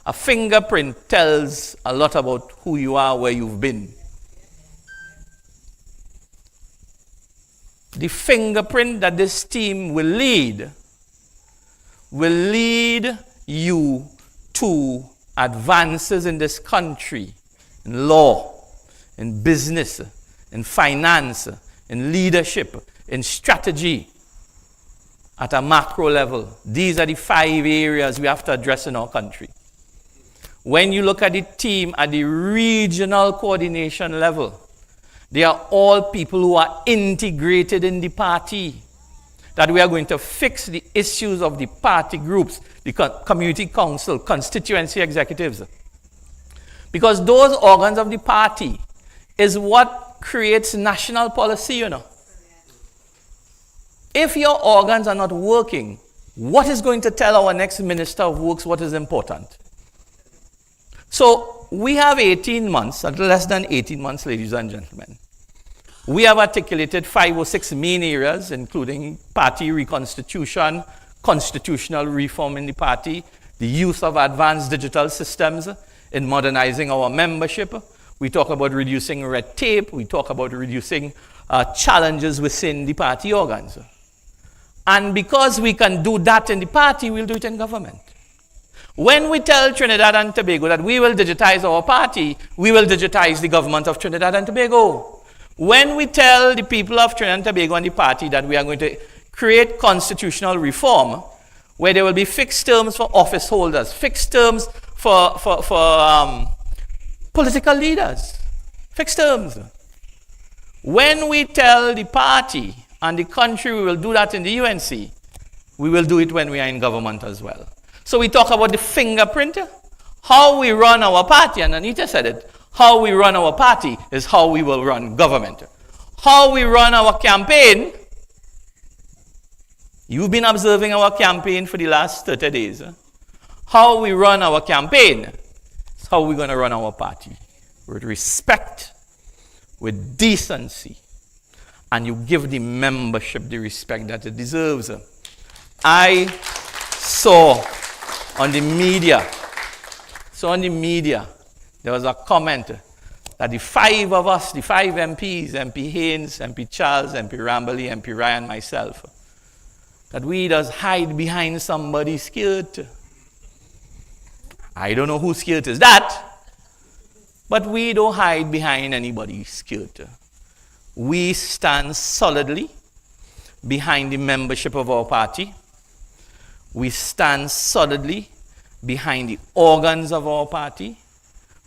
A fingerprint tells a lot about who you are, where you've been. The fingerprint that this team will lead you to advances in this country, in law, in business, in finance, in leadership, in strategy, at a macro level. These are the 5 areas we have to address in our country. When you look at the team at the regional coordination level, they are all people who are integrated in the party. That we are going to fix the issues of the party groups, the community council, constituency executives. Because those organs of the party is what creates national policy, you know. If your organs are not working, what is going to tell our next Minister of Works what is important? So we have 18 months, a little less than 18 months, ladies and gentlemen. We have articulated 5 or 6 main areas, including party reconstitution, constitutional reform in the party, the use of advanced digital systems in modernizing our membership. We talk about reducing red tape. We talk about reducing challenges within the party organs. And because we can do that in the party, we'll do it in government. When we tell Trinidad and Tobago that we will digitize our party, we will digitize the government of Trinidad and Tobago. When we tell the people of Trinidad and Tobago and the party that we are going to create constitutional reform, where there will be fixed terms for office holders, fixed terms for political leaders, fixed terms. When we tell the party and the country we will do that in the UNC, we will do it when we are in government as well. So we talk about the fingerprint, how we run our party, and Anita said it, how we run our party is how we will run government. How we run our campaign, you've been observing our campaign for the last 30 days. How we run our campaign is how we're going to run our party. With respect, with decency, and you give the membership the respect that it deserves. I saw on the media, there was a comment that the five of us, the five MPs, MP Haynes, MP Charles, MP Ramberley, MP Ryan, myself, that we just hide behind somebody's skirt. I don't know whose skirt is that, but we don't hide behind anybody's skirt. We stand solidly behind the membership of our party. We stand solidly behind the organs of our party.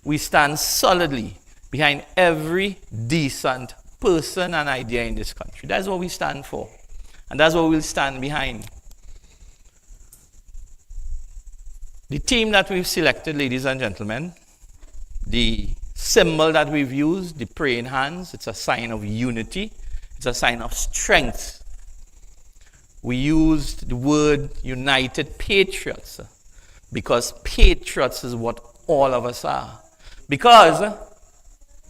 We stand solidly behind every decent person and idea in this country. That's what we stand for. And that's what we'll stand behind. The team that we've selected, ladies and gentlemen, the symbol that we've used, the praying hands, it's a sign of unity. It's a sign of strength. We used the word United Patriots because patriots is what all of us are. Because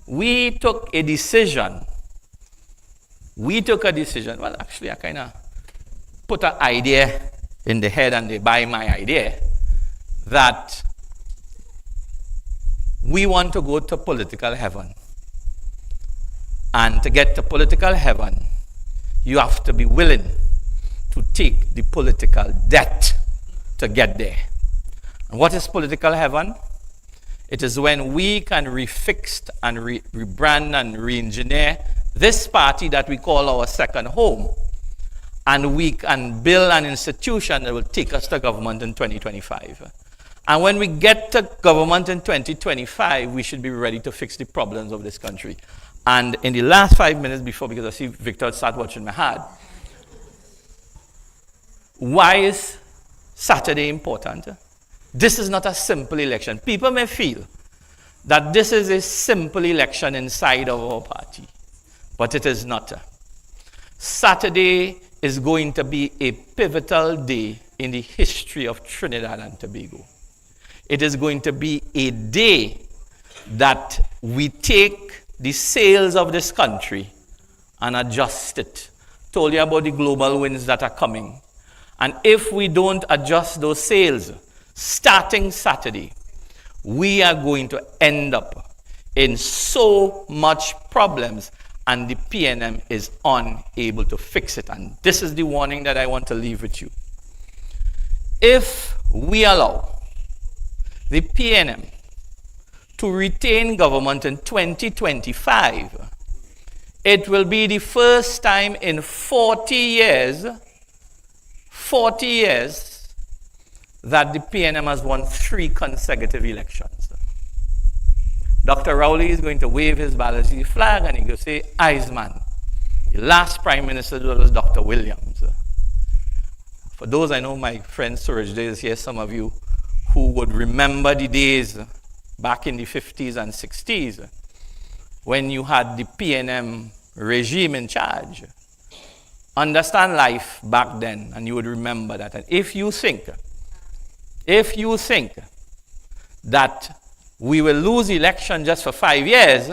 we took a decision. Well, actually, I kind of put an idea in the head and they buy my idea that we want to go to political heaven. And to get to political heaven, you have to be willing to take the political debt to get there. And what is political heaven? It is when we can refix and rebrand and re-engineer this party that we call our second home. And we can build an institution that will take us to government in 2025. And when we get to government in 2025, we should be ready to fix the problems of this country. And in the last 5 minutes before, because I see Victor start watching my hand, why is Saturday important? This is not a simple election. People may feel that this is a simple election inside of our party, but it is not. Saturday is going to be a pivotal day in the history of Trinidad and Tobago. It is going to be a day that we take the sails of this country and adjust it. Told you about the global winds that are coming. And if we don't adjust those sails, starting Saturday, we are going to end up in so much problems and the PNM is unable to fix it. And this is the warning that I want to leave with you. If we allow the PNM to retain government in 2025, it will be the first time in 40 years that the PNM has won 3 consecutive elections. Dr. Rowley is going to wave his Balaji flag and he will say, Iceman. The last Prime Minister was Dr. Williams. For those I know, my friend Suraj Day is here, some of you who would remember the days back in the 50s and 60s when you had the PNM regime in charge. Understand life back then and you would remember that. And if you think that we will lose election just for 5 years,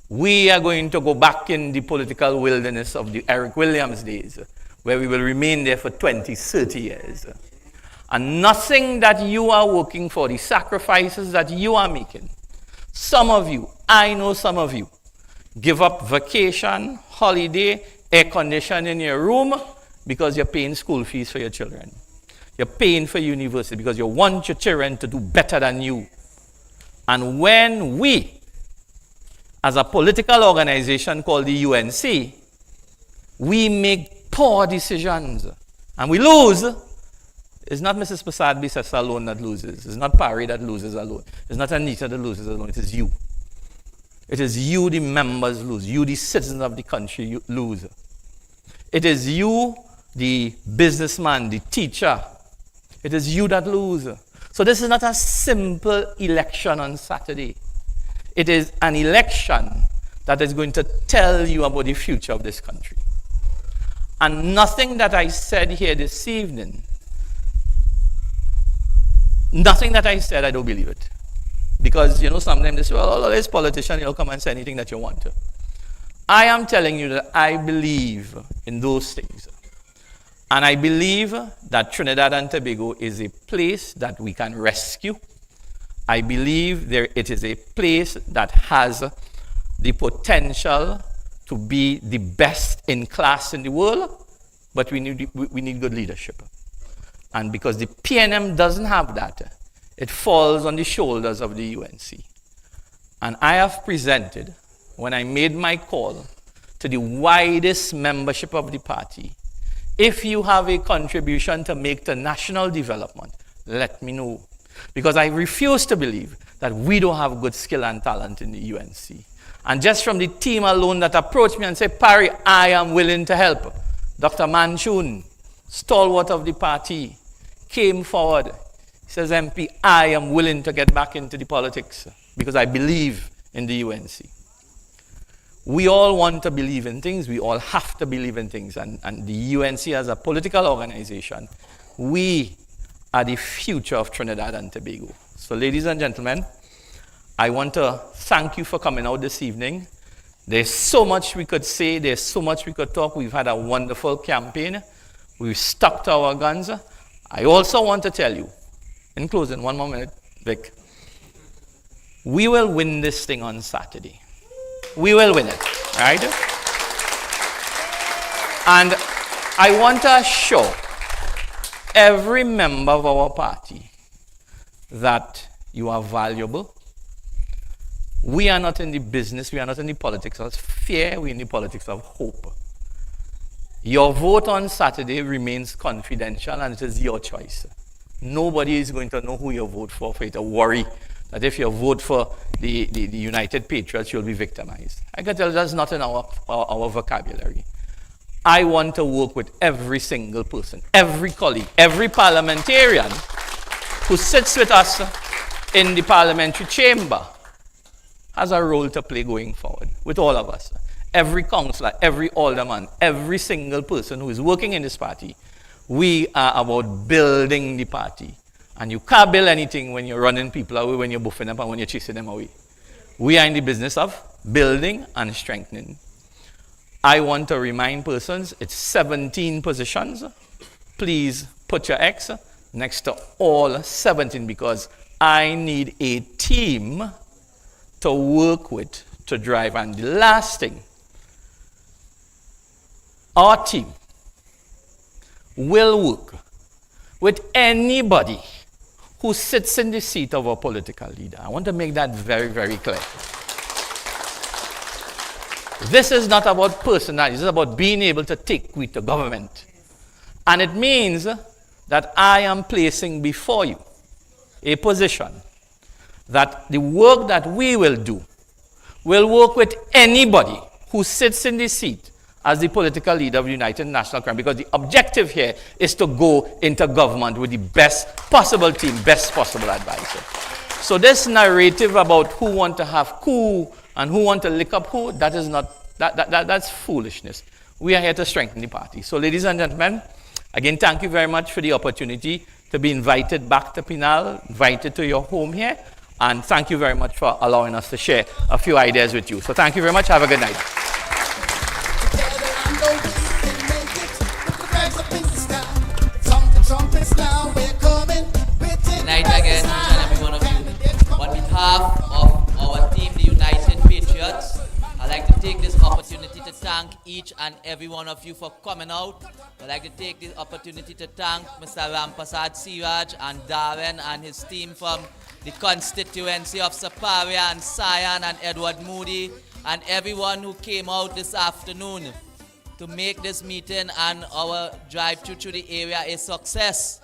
we are going to go back in the political wilderness of the Eric Williams days, where we will remain there for 20, 30 years. And nothing that you are working for, the sacrifices that you are making, some of you, I know some of you, give up vacation, holiday, air conditioning in your room because you're paying school fees for your children. You're paying for university because you want your children to do better than you. And when we, as a political organization called the UNC, we make poor decisions and we lose, it's not Mrs. Prasad Bisasa alone that loses. It's not Pari that loses alone. It's not Anita that loses alone. It is you. It is you, the members, lose. You, the citizens of the country, you lose. It is you, the businessman, the teacher. It is you that lose. So this is not a simple election on Saturday. It is an election that is going to tell you about the future of this country. And nothing that I said here this evening, nothing that I said, I don't believe it. Because, sometimes they say, well, all these politicians, come and say anything that you want to. I am telling you that I believe in those things. And I believe that Trinidad and Tobago is a place that we can rescue. I believe it is a place that has the potential to be the best in class in the world, but we need good leadership. And because the PNM doesn't have that, it falls on the shoulders of the UNC. And I have presented, when I made my call to the widest membership of the party, if you have a contribution to make to national development, let me know. Because I refuse to believe that we don't have good skill and talent in the UNC. And just from the team alone that approached me and said, Parry, I am willing to help. Dr. Manchun, stalwart of the party, came forward. He says, MP, I am willing to get back into the politics because I believe in the UNC. We all want to believe in things. We all have to believe in things. And the UNC as a political organization, we are the future of Trinidad and Tobago. So ladies and gentlemen, I want to thank you for coming out this evening. There's so much we could say. There's so much we could talk. We've had a wonderful campaign. We've stuck to our guns. I also want to tell you, in closing, one more minute, Vic. We will win this thing on Saturday. We will win it, right? And I want to assure every member of our party that you are valuable. We are not in the business, we are not in the politics of fear, we're in the politics of hope. Your vote on Saturday remains confidential and it is your choice. Nobody is going to know who you vote for you to worry that if you vote for the United Patriots, you'll be victimized. I can tell you that's not in our vocabulary. I want to work with every single person, every colleague, every parliamentarian who sits with us in the parliamentary chamber has a role to play going forward with all of us. Every councillor, every alderman, every single person who is working in this party, we are about building the party. And you can't build anything when you're running people away, when you're buffing them, and when you're chasing them away. We are in the business of building and strengthening. I want to remind persons, it's 17 positions. Please put your X next to all 17 because I need a team to work with, to drive. And the last thing, our team will work with anybody who sits in the seat of a political leader. I want to make that very, very clear. This is not about personality. This is about being able to take with the government. And it means that I am placing before you a position that the work that we will do will work with anybody who sits in the seat as the political leader of the United National Congress, because the objective here is to go into government with the best possible team, best possible advisor. So this narrative about who want to have coup and who want to lick up who, that is not, that's foolishness. We are here to strengthen the party. So ladies and gentlemen, again, thank you very much for the opportunity to be invited back to Pinal, invited to your home here, and thank you very much for allowing us to share a few ideas with you. So thank you very much. Have a good night. Good night again, each and every one of you. On behalf of our team, the United Patriots, I'd like to take this opportunity to thank each and every one of you for coming out. I'd like to take this opportunity to thank Mr. Rampasad Siraj and Darren and his team from the constituency of Siparia and Sion and Edward Moody and everyone who came out this afternoon to make this meeting and our drive through the area a success.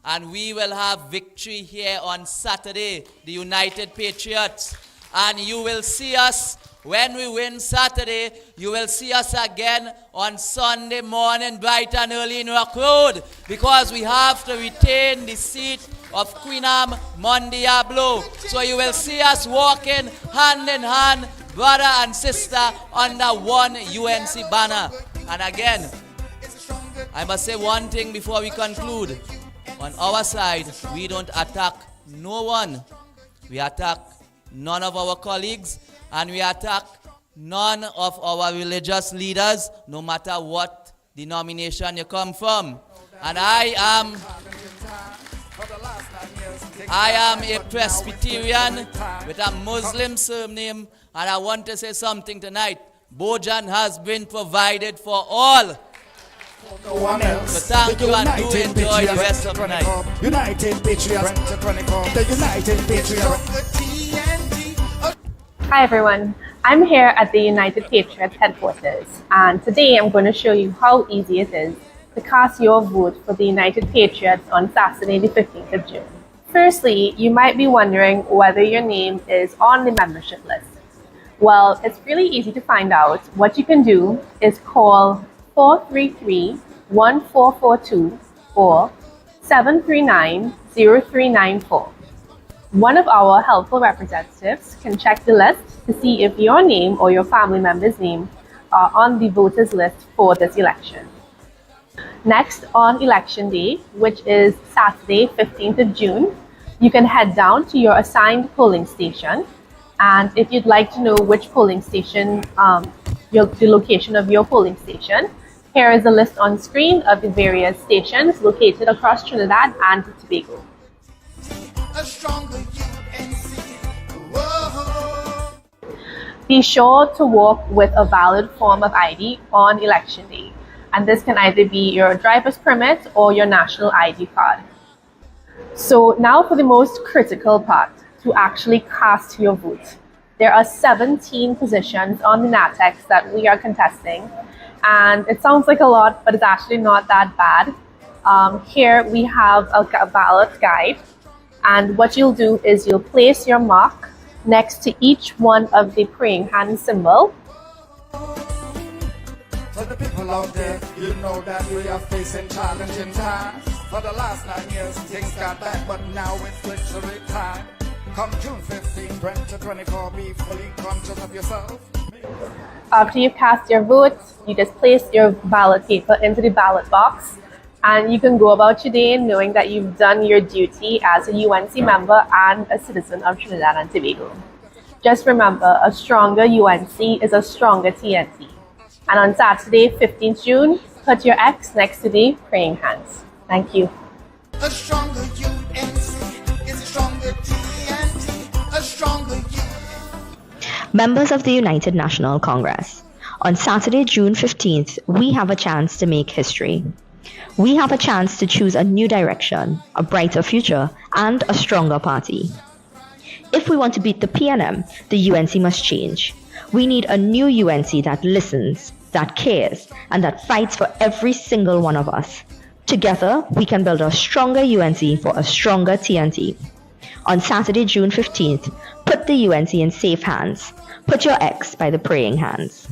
And we will have victory here on Saturday, the United Patriots. And you will see us When we win Saturday, you will see us again on Sunday morning, bright and early in Rock Road, because we have to retain the seat of Queen Anne Mondiablo. So you will see us walking hand in hand, brother and sister, under one UNC banner. And again, I must say one thing before we conclude. On our side, we don't attack no one. We attack none of our colleagues, and we attack none of our religious leaders, no matter what denomination you come from. And I am a Presbyterian with a Muslim surname, and I want to say something tonight. Bojan has been provided for all. No one else. So thank you and do enjoy the rest of the night. United Patriots, the United Patriots. Hi everyone, I'm here at the United Patriots headquarters, and today I'm going to show you how easy it is to cast your vote for the United Patriots on Saturday the 15th of June. Firstly, you might be wondering whether your name is on the membership list. Well, it's really easy to find out. What you can do is call 433-1442 or 739-0394. One of our helpful representatives can check the list to see if your name or your family member's name are on the voters list for this election. Next, on election day, which is Saturday, 15th of June, you can head down to your assigned polling station. And if you'd like to know which polling station, the location of your polling station, here is a list on screen of the various stations located across Trinidad and Tobago. Be sure to walk with a valid form of ID on election day, and this can either be your driver's permit or your national ID card. So now for the most critical part, to actually cast your vote. There are 17 positions on the NATEX that we are contesting, and it sounds like a lot, but it's actually not that bad. Here we have a ballot guide, and what you'll do is you'll place your mark next to each one of the praying hand symbol. For the people out there, you know that we are facing challenging times. For the last 9 years, things got bad, but now it's literally time. Come June 15, 2024, be fully conscious of yourself. After you've cast your vote, you just place your ballot paper into the ballot box, and you can go about your day knowing that you've done your duty as a UNC member and a citizen of Trinidad and Tobago. Just remember, a stronger UNC is a stronger TNT. And on Saturday, 15th June, put your X next to the praying hands. Thank you. A stronger UNC is a stronger TNT, a stronger Members of the United National Congress, on Saturday, June 15th, we have a chance to make history. We have a chance to choose a new direction, a brighter future, and a stronger party. If we want to beat the PNM, the UNC must change. We need a new UNC that listens, that cares, and that fights for every single one of us. Together, we can build a stronger UNC for a stronger TNT. On Saturday, June 15th, put the UNC in safe hands. Put your X by the praying hands.